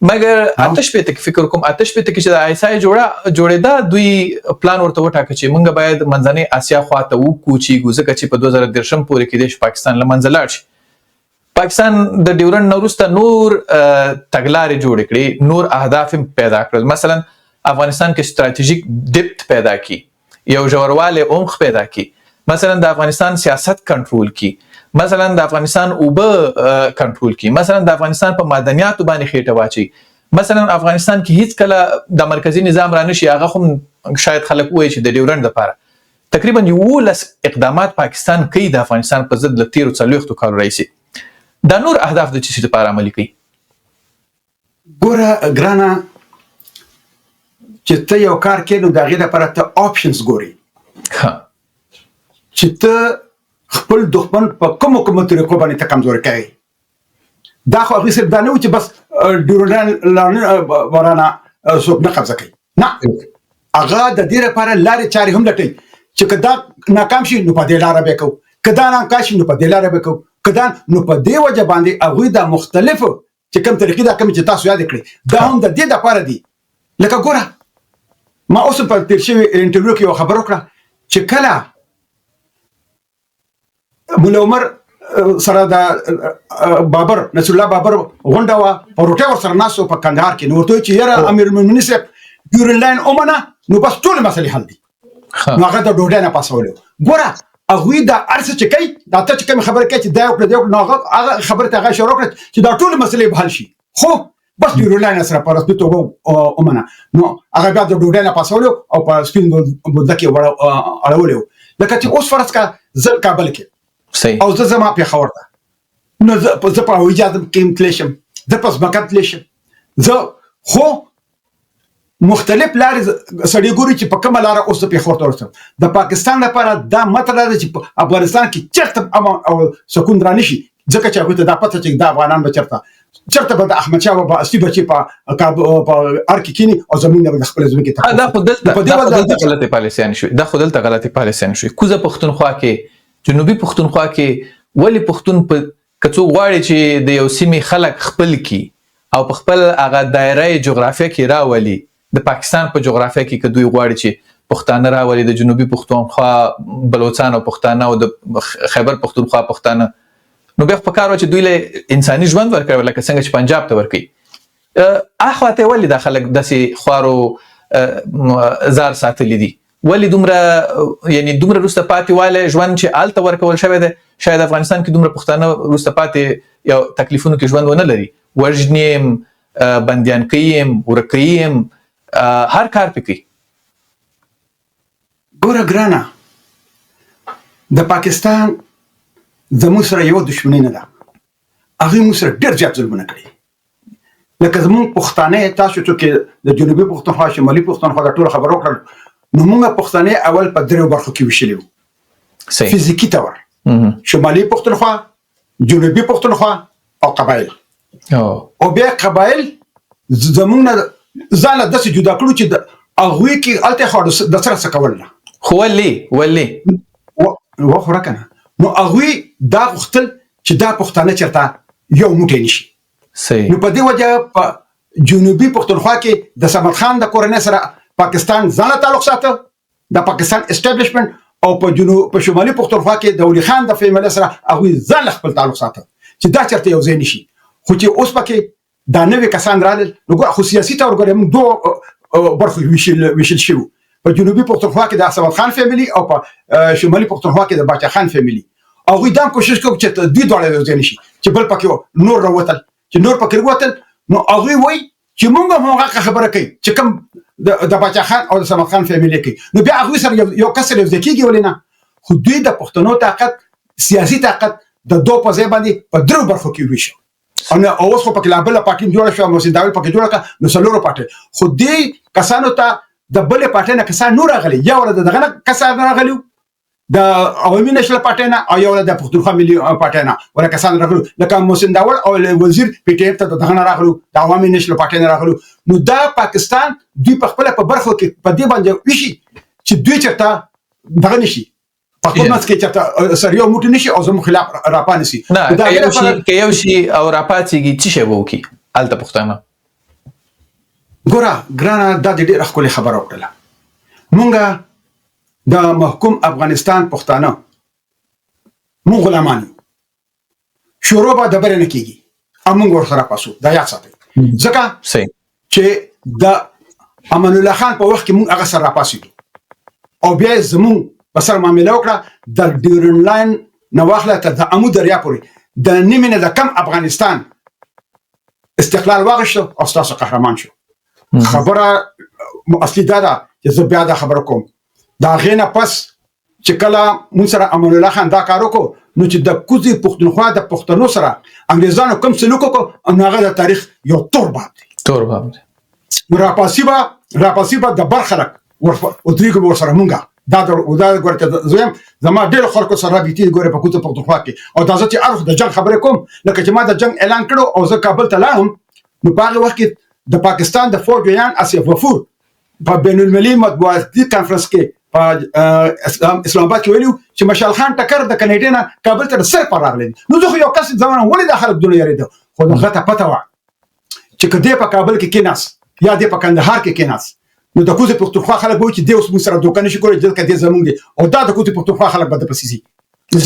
مګر آتش په تک فکر کوم آتش په تک چې د آیسای جوړېدا دوی پلان ورته وټاکه چې موږ باید منځنۍ اسیا خواته وکوچیږو، ځکه چې په 2013 پورې کې د پاکستان له منځه لاړ شي. پاکستان د ډیورنډ نه وروسته نور تګلارې جوړې کړې، نور اهداف پیدا کړل. مثلا افغانستان کې ستراتیژیک ډیپت پیدا کی، یو ژوروالی عمق پیدا کی، مثلا د افغانستان سیاست کنټرول کی، مثلا د افغانستان اوبه کنټرول کی، مثلا د افغانستان په معدنیاتو باندې خېټه واچي، مثلا افغانستان کې هیڅ کله د مرکزی نظام رانشي. هغه هم شاید خلک وایي چې د ډیورنډ لپاره تقریبا 11 اقدامات پاکستان کوي د افغانستان په ضد له تیرو 40 کالو راهیسې. دا نور اهداف د چي لپاره عملي کوي؟ ګوره ګرانه، چې ته یو کار کوې نو د هغې لپاره ته آپشنز ګوري چې ته خپل دښمن په کومو طریقو باندې ته کمزوري کوي. دا خو هغوی صرف دا نه و چې بس ډیورنډ ورانه څوک نه قبضه کوي، نه، هغه د دې لپاره لارې چارې هم لټوي چې که دا ناکام شي نو په دې لاره به کوو، که دا ناکام شي نو په دې لاره به کوو، که دا نو په دې وجه باندې هغوی دا مختلفو چې کوم طریقې دا کومې چې تاسو یاد کړئ دا هم د دې دپاره دي. لکه ګوره ما اوس په تیر شوي انټرویو کې یو خبر وکړه چې کله مولا عمر سره د بابر نصر الله بابر غونډه وه، په روټۍ ورسره ناست و په کندهار کې، نو ورته وایي چې یاره امیر المؤمنین صاحب ډیورنډ لاین ومنه نو بس ټولې مسلې حل دي. نو هغه د ډوډۍ نه پاسولی. ګوره هغوی دا هر څه چې کوي، دا ته چې کومې خبرې کوي چې دا یې وکړه دا یې وکړه، نو هغه خبرې ته هغه اشاره وکړه چې دا ټولې مسلې به حل شي، خو بس ډیورنډ لاین سره په رسمي توګه ومنه. نو هغه بیا د ډوډۍ نه پاسولی او په سپین بولدک یې اړولی و. لکه چې اوس فرض کړه زه کابل کې او زه زما پېښور ته، نو زه په هوایي جهاز کې تللی شم، زه په ځمکه تللی شم، زه خو مختلف لارې سړی ګوري چې په کومه لاره اوس د پېښور ته ورسم. د پاکستان لپاره دا مطلب ده چې په افغانستان کې چېرته امن او سکون رانشي، ځکه چې هغوی ته دا پته چې دا افغانان به چېرته به د احمدشاه بابا اصلي بچي په ار کې کښېني او زموږ نه به د خپلې ځمکې ته. دا خو دلته غلطې پالیسیانې شوې، دا خو دلته غلطې پالیسیانې شوې. کوزه پښتونخوا کې، جنوبي پښتونخوا کې ولې پښتون که څوک غواړي چې د یو سیمې خلک خپل کی او په خپل هغه دایره جغرافیه کې راولي، د پاکستان په جغرافیه کې که دوی غواړي چې پښتانه راولي، د جنوبي پښتونخوا بلوچستان او پښتانه او د خیبر پښتونخوا پښتانه، نو بیا په کار و چې دوی له انساني ژوند ورکوي لکه څنګه چې پنجاب ته ورکوي. اخواته ولې دا خلک داسې خوارو زار ساتلی دي؟ ولې دومره یعنی دومره وروسته پاتې والی ژوند چې هلته ورکول شوی دی؟ شاید افغانستان کې دومره پښتانه وروسته پاتې یو تکلیفونو کې ژوند ونه لري، وژني یم، بندیان کوي یم، ورکوي یم، هر کار پې کوي. ګوره ګرانه، د پاکستان زموږ سره یوه دشمني نه ده، هغوی موږ سره ډېر زیات ظلمونه کړي. لکه زموږ پښتانه، تاسو چې د جنوبي پښتونخوا شمالي پښتونخوا دا ټوله خبره وکړل، نو موږ پښتانه اول په درېو برخو کې ویشلي وو، فزیکي طور، شمالي پښتونخوا، جنوبي پښتونخوا او قبایل. او بیا قبایل زمونږ نه ځان له داسې جدا کړو چې هغوی کې هلته خو د سره څه کول نه خو ولې وخوره که نه نو هغوی دا غوښتل چې دا پښتانه چېرته یو موټی نه شي صحیح نو په دې وجه په جنوبي پښتونخوا کې د صمد خان د کورنۍ سره پاکستان ځان تعلق ساته د پاکستان اسټابلیشمنت او په شمالي پښتونخوا کې د ولي خان د فیملی سره هغوی ځان خپل تعلق ساته چې دا چېرته یو ځای نه شي خو چې اوس پکې دا نوي کسان رالل نو ګوره خو سیاسي طور ګوره موږ دوه برخو ویشل شوو په جنوبي پښتونخوا کې د صمد خان فیملی او په شمالي پښتونخوا کې د باچا خان فیملی هغوی دا کوشش کوي چې دوی دواړه یو ځای نه شي چې بل پکې نور راوتل چې نور پکې راوتل نو هغوی وایي چې موږ هم هغه خبره کوي چې کوم د باچا خان او د صمد خان فیملی کوي نو بیا هغوی سره یو کس سره یو ځای کېږي ولې نه خو دوی د پښتنو طاقت سیاسي طاقت د دوه په ځای باندې په درو برخو کې ویشو او اوس خو پکې لا بله پارټي جوړه شوه محسن داول پکې جوړه کړه نو څلورو پارټۍ خو دې کسانو ته د بلې پارټۍ نه کسان نور راغلي یا ولا دغه نه کسان راغلي د عوامي نشله پارټۍ نه او یا ولا د پښتونخوا ملي پارټۍ نه ولا کسان راغلي لکه محسن داول او وزیر پی ټی اف ته دغه نه راغلو د عوامي نشله پارټۍ نه راغلو نو دا پاکستان دوی په خپل په برخو کې په دې باندې وشي چې دوی چرته دغه نشي په خپل منځ کې چرته سره یو موټی نشي او زموږ خلاف راپانسي نه که یو شي او راپاتېږي څه شی به وکړي هلته پښتانه ګوره ګرانه دا د ډېره ښکلې خبره وکړله مونږه د محکوم افغانستان پښتانه مونږ غلامان یو شروع به د برې نه کېږي او مونږ ورسره پاسو دا یاد ساتئ ځکه چې د امان الله خان په وخت کې مونږ هغه سره راپاسېدو او بیا یې زمونږ په سره معامله وکړه د ډیورن لاین نه واخله تر د امو دریا پورې د نیمې نه د کم افغانستان استقلال واخیسته او ستاسو قهرمان شو خبره اصلي دا ده چې زه بیا دا خبره کوم د هغې نه پس چې کله مونږ سره امان الله خان دا کار وکړو نو چې د کوزې پښتونخوا د پښتنو سره انګریزانو کوم سلوک وکړو نو هغه د تاریخ یو تور باب دی راپاسي به د بر خلک ودرېږو ورسره مونږه دا ګوره چې زه یم زما ډېرو خلکو سره رابطې ګوره په کوزه پښتونخوا کې او دا زه چې اړخ د جنګ خبرې کوم لکه چې ما د جنګ اعلان کړو او زه کابل ته لاړم نو په هغه وخت کې د پاکستان د فوج ویان اسیف غفور په بین المللي مطبوعاتي کانفرنس کې په اسلام آباد کې ویلو چې مشال خان ټکر د کاناډا نه کابل ته سر پر راغلی نو زه خو یو کس ځوانم ولې د خلک دونه یریده خو دغه ته پته وه چې که دی په کابل کې کېناست یا دی په کندهار کې کېناست نو د کوزې پښتونخوا خلک به وایي چې دی اوس موږ سره دوکه نشي کولی ځکه دی زموږ دی او دا د کوزې پښتونخوا خلک به درپسې ځي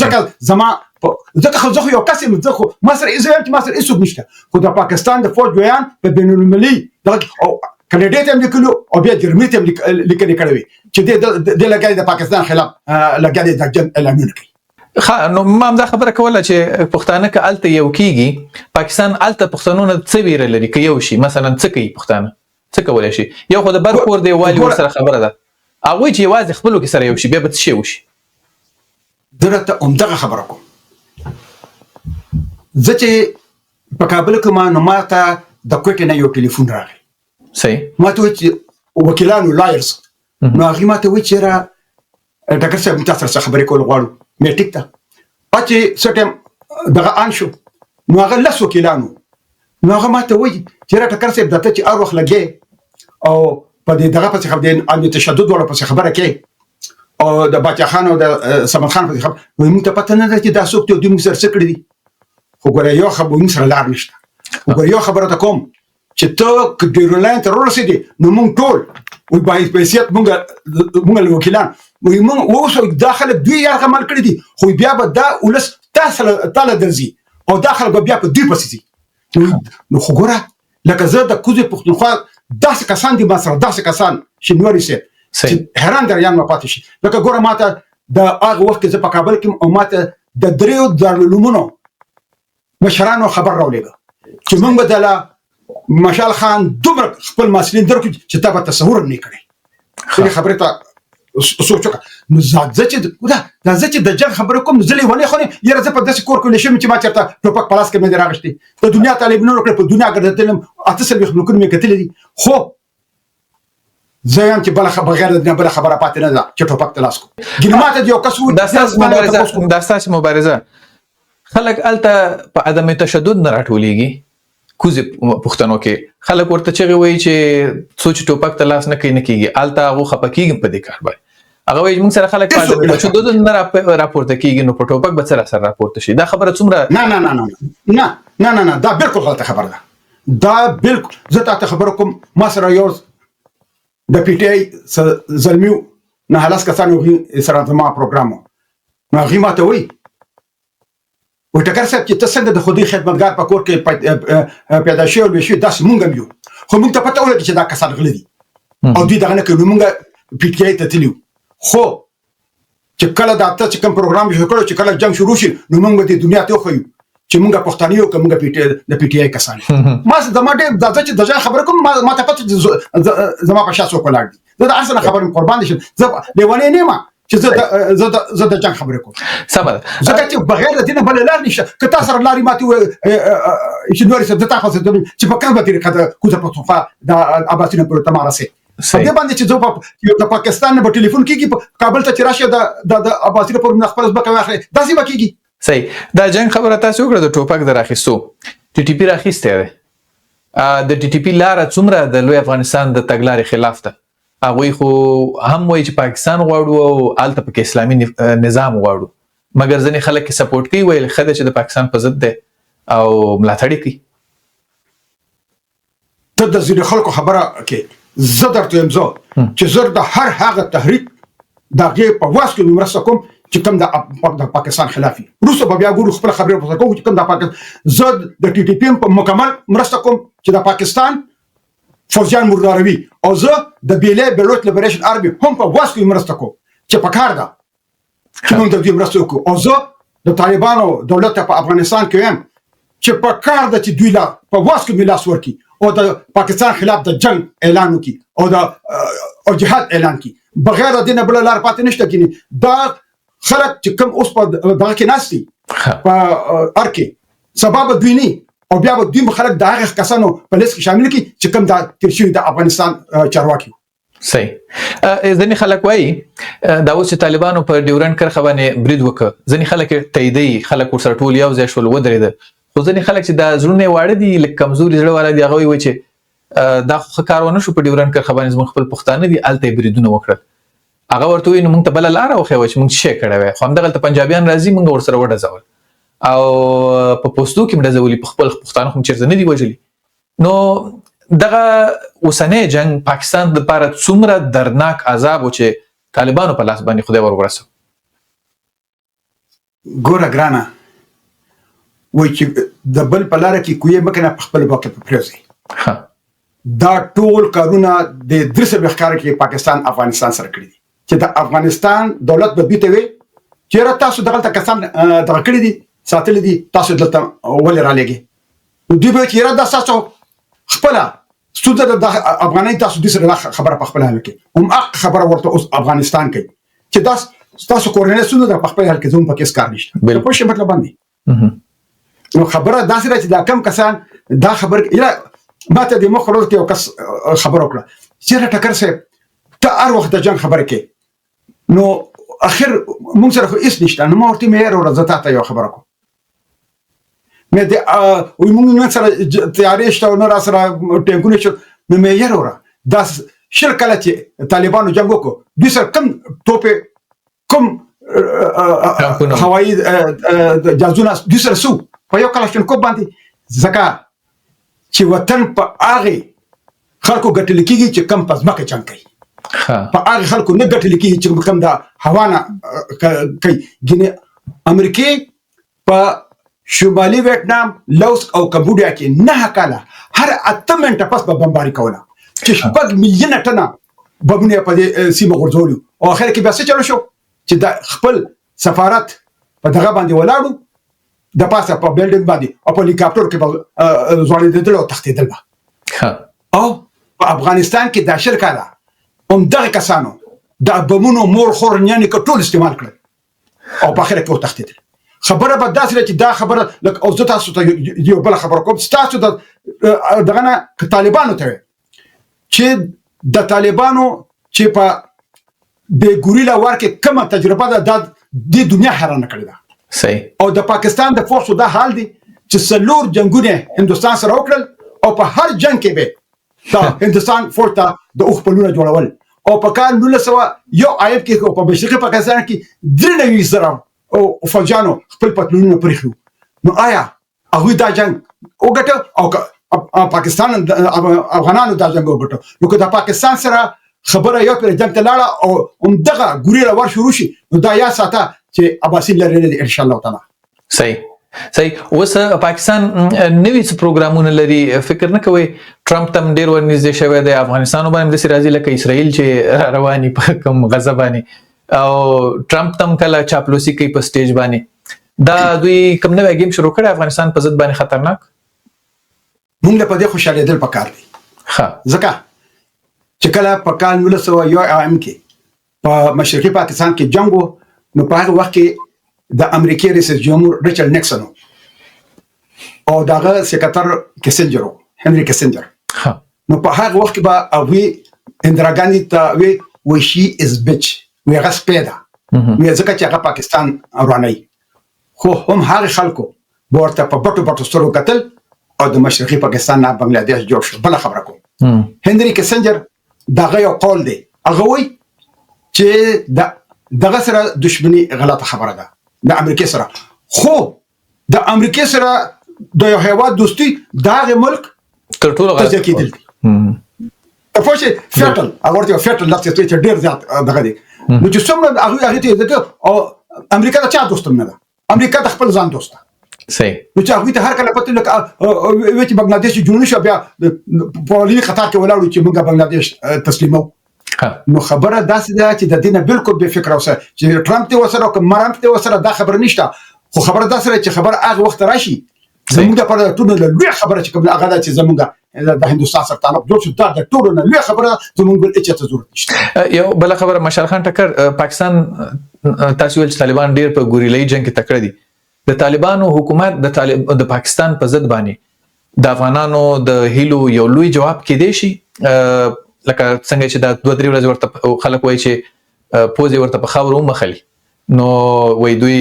ځکه خو زه خو یو کس یم زه خو ما سره زه یم چې ما سره هېڅوک نشته خو د پاکستان د فوج ویان په بین المللي او کاناډا ته هم لیکلو او بیا جرمني ته هم لیکنې کړې وې چې دی لګیا دی د پاکستان خلاف لګیا دی د جنګ اعلانونه کوي نو ما هم دا خبره کوله چې پښتانه که هلته یو کېږي پاکستان هلته پښتنو نه څه ویره لري که یو شي مثلا څه کوي پښتانه څه کولی شي یو خو د بر کور دی والي ورسره خبره ده هغوی چې یوازې خپلو کې سره یو شي بیا به څه شی وشي زه درته همدغه خبره کوم زه چې په کابل کې نو ما ته د کوټې نه یو ټلیفون راغی صحیح ما ته وایي چې وکیلانو لایرز نو هغې ما ته وایي چې یاره ډاکټر صاحب موږ تاسو سره خبرې کول غواړو مې ټیک ده چې څه ټایم دغه آن شو نو هغه 10 وکیلانو نو هغه ما ته وایي چې یاره ډاکټر صاحب درته چې هر وخت لګې او په دې دغه پسې خبرې د تشدد والا پسې خبره کوې او د باچا خان او د صمد خان پسې خبره وایي موږ ته پته نه ده چې دا څوک دی او دوی موږ سره څه کړي دي خو ګوره یو خبره موږ سره لار نشته ګوره یو خبره ته کوم چې ته که ډیورن لاین ته ورسېدې نو موږ ټول وایي په حیثیت موږ وکیلان وایي موږ اوس دا خلک دوی یرغه عمل کړي دي خو بیا به دا ولس تاله درځي او دا خلک به بیا په دوی پسې ځي نو خو ګوره لکه زه د کوزې پښتونخوا داسې کسان دي ما سره داسې کسان چې نورې صاحب چې حیران دریان ما پاتې شي لکه ګوره ما ته د هغه وخت کې زه په کابل کې او ما ته د 3 دارالعلومونو مشرانو خبر راولېږه چې موږ به دله مشال خان دومره خپل محصلین درکړو چې تا به تصور نه کړی دې خبرې ته سوچ وکړه نو زه چې د جنګ خبرې کوم زه لیونی خو نه یاره زه په داسې کور کې شوم چې ما چېرته ټوپک په لاس کې مې دی راغوښتی د دنیا طالبینو وکړې په دنیا ګرځېدلم 8 ملکونه مې کتلي دي خو زه یم چې بغیر د بله خبره پاتې نه ده چې ټوپک ته لاس کړو ګینه ما ته د یو کس دا ستاسې مبارزه خلک هلته په عدم تشدد نه راټولېږي کوزې پښتنو کې خلک ورته چغې وایي چې څو چې ټوپک ته لاس نه کوي نه کېږي هلته هغو خفه کېږي په دې کار باندې هغه وایي موږ سره خلک چې دود نه راپورته کېږي نو په ټوپک به څه راسره راپورته شي دا خبره څومره نه دا بالکل غلطه خبره ده دا بالکل زه تاته خبره کوم ما سره یو د پی ټی آی زلمیو نه هلاس کسانو سره زما پروګرام نو هغې ماته وایي ټکر صاحب چې ته څنګه د خودي خدمتګار په کور کې پیدا شوی او لوی شوی داسې مونږ هم یو خو مونږ ته پته ولګي چې دا کسان غله دي او دوی دغه نه کوي نو مونږ پی ټی آی ته تللي خو چې کله دا ته چې کوم پروګرام جوړ کړو چې کله جنګ شروع شي نو موږ به د دنیا ته وښیو چې موږ پښتانه یو که موږ د پی ټی آی کسان ما زما ډېر دا چې د ځای خبره کوم ما ته پته زما په شا څوک ولاړ دي زه د هر څه نه خبرم قربان دي شم زه لیونی نه یم چې زه د جنګ خبرې کوم سمه ده ځکه چې بغیر د دې نه بله لار نشته که تا سره لارې ماتې ووایي چې نورې صاحب د تا خوا چې په کومه طریقه د کوزه پښتونخوا د عباسي نه پورې ته ما رسېږي په دې باندې چې زه د پاکستان نه به ټلیفون کېږي کابل ته چې راشي د عباسي نه پورې خپله ځمکه واخلي داسې به کېږي صحیح دا جنګ خبره تاسو وکړه د ټوپک د راخیستو ټي ټي پي راخیستی دی د ټي ټي پي لاره څومره د لوی افغانستان د تګلارې خلاف ده هغوی خو هم وایي چې پاکستان غواړو او هلته پکې اسلامي نظام غواړو مګر ځینې خلک یې سپورټ کوي ویل ښه ده چې د پاکستان په ضد دی او ملاتړ یې کوي ته د ځینې خلکو خبره کې زه درته یم زه چې زه د هر هغه تحریک د هغې په واس کې مرسته کوم چې کوم د پاکستان خلاف وي وروسته به بیا ګورو خپله خبرې ورته کوو چې کوم د پاکستان زه د ټي ټي پي په مکمل مرسته کوم چې د پاکستان فوجیان مرداروي او زه د بیلوچ لیبریشن آرمي هم په واس کې مرسته کوم چې په کار ده چې موږ د دوی مرسته وکړو او زه د طالبانو دولت په افغانستان کې یم چې په کار ده چې دوی لا په واس کې لاس ورکړي او د پاکستان خلاف د جنگ اعلان وکړي او جهاد اعلان کړي بغیر د دې نه بله لار پاتې نشته کېني دا خلک چې کوم اوس په دغه کې ناست دي په ار کې سبا به دوی نه او بیا به دوی خلک د هغه کسانو په لیست کې شامل کړي چې کوم د تیر شوي د افغانستان چارواکي صحیح ځینې خلک وایي دا اوس چې طالبانو په ډیورنډ کرښه باندې برید وکړ ځینې خلک تاییدوي خلک ورسره ټول یو ځای شول ودرېده خو ځینې خلک چې دا زړونه یې واړه دي لږ کمزوري زړه والا دي هغه وایي چې دا خو ښه کار ونه شو په ډیورنډ کرښه باندې زموږ خپل پښتانه دي هلته یې بریدونه وکړل هغه ورته وایي نو موږ ته بله لاره وښیوه چې موږ څه شی کړی وی خو همدغلته پنجابیان راځي موږ ورسره وډزول او په پوستو کې ډزولي په خپل پښتانه خو چېرته نه دي وژلي نو دغه اوسنی جنګ پاکستان دپاره څومره دردناک عذاب و چې طالبانو په لاس باندې خدای ور ورسو ګوره ګرانه وایي چې د بل په لاره کې کوی مه کنه په خپل باکې په پرېوځئ دا ټول کارونه د 3 کال کې پاکستان افغانستان سره کړي دي چې د افغانستان دولت به دوی ته وي چې تاسو دغلته کسان دغه کړي دي ساتلي دي تاسو دلته ولې رالېږئ دوی به چې دا تاسو خپله ستونزه د افغانۍ تاسو دوی سره خبره په خپله حل کړئ هم حق خبره ورته اوس افغانستان کوي چې دا تاسو کورنۍ ستونزه ده په خپل حل کې زموږ په کې هېڅ کار نشته پوه شئ مطلب باندې نو خبره داسې ده چې دا کم کسان دا خبر ما ته د مخ ورځ کې یو کس خبره وکړه چېرې ټکر صاحب ته هر وخت د جنګ خبره کوې نو اخر موږ سره خو هېڅ نشته نو ما ورته مې یاره وړه زه تا ته یوه خبره کوم مې موږ نن سره تیارې شته او نه را سره ټینکونه شته نو مې یاره وړه دا 20 کاله چې طالبانو جنګ وکړو دوی سره کوم توپې کوم هوایي جهازونه دوی سره څه په یو کلاشینکوف باندې ځکه چې وطن په هغې خلکو ګټل کېږي چې کم په ځمکه جنګ کوي په هغې خلکو نه ګټل کېږي چې کم د هوا نه کوي ګینې امریکې په شمالي ویتنام لوس او کمبوډیا کې 9 کاله هر 8 منټه پس به بمباري کوله چې 6 میلیونه ټنه بمونه په دې سیمه غورځولي او اخر کې بیا څه چلو شو چې د خپل سفارت په دغه باندې ولاړو د پاسه په بلډینګ باندې او په هلیکاپټر کې به ځوړېدل او تښتېدل به او په افغانستان کې دا 10 کاله همدغه کسانو د بمونو مور خور نیانې که ټول استعمال کړل او په اخره کې وتښتېدل خبره به داسې ده چې دا خبره لکه او زه تاسو ته یو بله خبره کوم ستاسو دغه نه که طالبانو ته چې د طالبانو چې په د ګوریلا وار کې کومه تجربه ده د دنیا حیرانه کړې ده صحیح او د پاکستان د فورسو دا حال دی چې څلور جنگونه هندوستان سره وکړل او په هر جنگ کې به دا هندوستان فورټ ته د اوخ پلونه جوړول او په کال 1901 کې په مشرقي پاکستان کې 93 زره او فوجانو خپل پتلونونه پرېښو. نو آیا هغوی دا جنگ وګټه او پاکستان افغانانو دا جنگ وګټه؟ نو که د پاکستان سره خبره یو پر جنگ ته لاړه او همدغه ګوریلا وار شروع شي نو دا یا ساته چې اباسین لري نه دي ان شاء الله تعالی. صحیح. اوس پاکستان نوي څه پروګرامونه لري، فکر نه کوي ټرمپ تم ډیر ورنږدې شوی دی افغانستان باندې داسې راځي لکه اسرائیل چې رواني په کوم غزه باندې او ټرمپ تم کله چاپلوسي کوي په سټیج باندې، دا دوی کوم نوی گیم شروع کړی افغانستان په ضد باندې خطرناک؟ موږ له په دې خوشالېدل پکار دي ځکه چې کله په کال 1901 کې په مشرقي پاکستان کې جنگ و نو په هغه وخت کې د امریکای رئیس جمهور ریچارډ نیکسن او دغه سکرټر کیسنجر هنري کیسنجر نو په هغه وخت کې به او اندرا ګاندي ته وی شي از بچ وی هغه سپیدا وی ځکه چې هغه پاکستان ورانه خو هم هغه خلکو ورته په بټو بټو سره قتل او د مشرقي پاکستان نه بنگلاديش جوړ شو. بل خبره کوم هنري کیسنجر دغه یو قول دی، هغه وی چې دغه سره دښمنی غلطه خبره ده د امریکای سره، خو د امریکای سره د یو هیواد دوستي دغه ملک تر ټولو غلطه کېدل په فوجي فیټل اورته فیټل لفظ ته ډیر زیات دغه دی. نو چې څومره هغه ته دغه او امریکا د چا دوست نه ده، امریکا د خپل ځان دوست ده. صحیح. نو چې هغه ته هر کله پته لکه چې بنگلاديش جنوب شو بیا په لوی خطر کې ولاړو چې موږ بنگلاديش تسلیمو. نو خبره داسې ده چې د دینه بالکل به فکر اوسه چې ټرمپ ته وسره او مرامپ ته وسره دا خبره نشته، خو خبره داسې چې خبره هغه وخت راشي زموږ لپاره ټول لوی خبره چې کوم هغه چې زموږ د هندوستان سره تعلق جوړ شو دا د ټول لوی خبره زموږ بل هیڅ ضرورت نشته. یو بل خبره مشال خان ټکر پاکستان تاسو ول طالبان ډیر په ګوریلای جنگ کې تکړه دي، د طالبانو حکومت د پاکستان په ضد باندې د افغانانو د هیلو یو لوی جواب کې دی شي لکه څنګه چې دا 2-3 ورځې ورته خلک وایي چې پوزې ورته په خاورو مخلي نو وایي دوی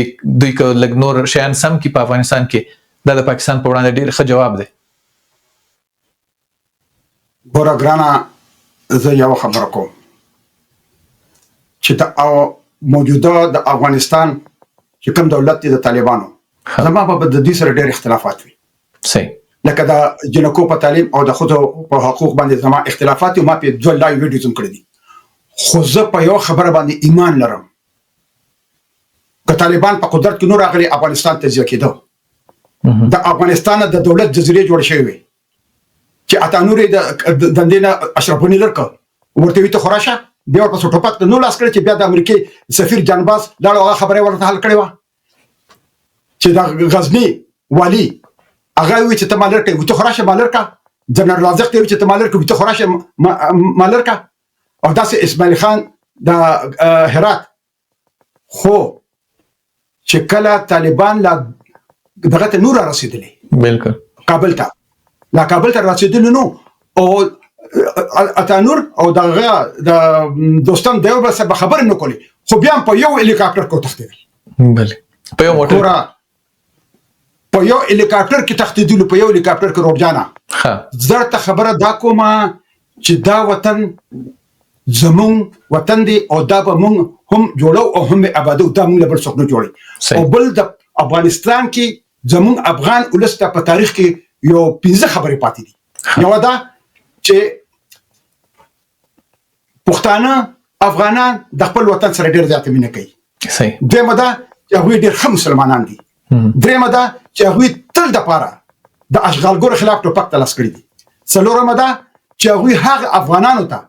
که لږ نور شیان سم کې په افغانستان کې دا د پاکستان په وړاندې ډېر ښه جواب دی. ګوره ګرانه زه یو خبره کوم چې د موجوده د افغانستان چې کوم دولت دی د طالبانو زما په د دې سره ډېر اختلافات وي. صحیح. لکه د جنکو په تعلیم او د خود په حقوق باندې زما اختلافات او ما په 2 لایو ویډیوز هم کړی دي، خو زه په یو خبره باندې ایمان لرم که طالبان په قدرت کې نور راغلي افغانستان ته ځي کېدو د افغانستان د دولت جزیره جوړ شوی وي چې اتانوري د دندینه اشرف غنی لرکه ورته وي ته خراشه بیا په ټوپک نو لاس کړی چې بیا د امریکای سفیر جانباز لاړو خبره ورته حل کړی و چې د غزنی والی هغه وی چې ته مالرکه وي ته خراشه مالرکه جنرال ازق ته وی چې ته مالرکه وي ته خراشه مالرکه او داسې اسماعیل خان د هرات خو چې کله طالبان لا دغه ته نور رسیدلی بالکل کابل ته رسیدلی نو او اتانور او دغه د دوستان دیو بس خبر نه کولی خو بیا په یو هلیکاپټر کو تختیدل بله په یو موټر په یو هلیکاپټر کې تختیدل په یو هلیکاپټر کې روبجانا زړه خبره دا کومه چې دا وطن زمون وطن دی او دا به مون هم جوړو او هم آبادو دا مون بل څوک نه جوړي او بل د افغانستان کې زمون افغان ولسته په تاریخ کې یو 15 خبرې پاتې دي. یو دا چې پښتانه افغانان د خپل وطن سره ډېر زیات مینه کوي. صحیح. دویمه دا چې هغوی ډېر ښه مسلمانان دي. دریمه دا چې هغوی تل د پاره د اشغالګرو خلاف ټوپک ته لاس کړي دي. څلورمه دا چې هغوی هغه افغانانو ته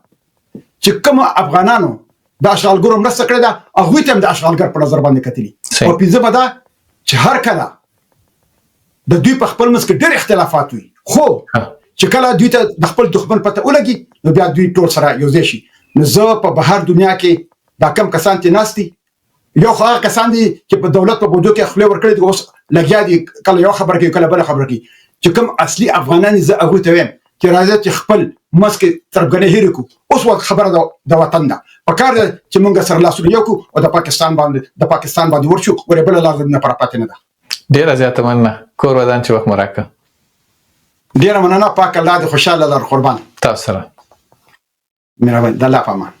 چې کوم افغانانو د اشغالګرو مرسته کړې ده هغوی ته هم د اشغالګر په نظر باندې کتلي. او پنځمه دا چې هر کله د دوی په خپل منځ کې ډېر اختلافات وي خو چې کله دوی ته د خپل دښمن پته ولګي نو بیا دوی ټول سره یو ځای شي. نو زه په بهر دنیا کې دا کم کسان چې ناست دي یو خو هغه کسان دي چې په دولت په بودو کې خپل ورکړي دي اوس لګیا دي کله یو خبر کوي کله بل خبر کوي چې کوم اصلي افغانان زه هغه ته وایم چې راځي چې خپل مسکه ترګنه هېر کو اوس وخت خبره د وطن ده په کار چې مونږ سره لاسونه یو کو او د پاکستان باندې ورشو ور بل لازم نه پر پاتې نه ده. ډیره زیاته مننه. کور ودان چې وخت مو راکړه. ډیره مننه. پاک الله دې خوشاله لر قربان. تاسو سره مهربان. د الله په امان.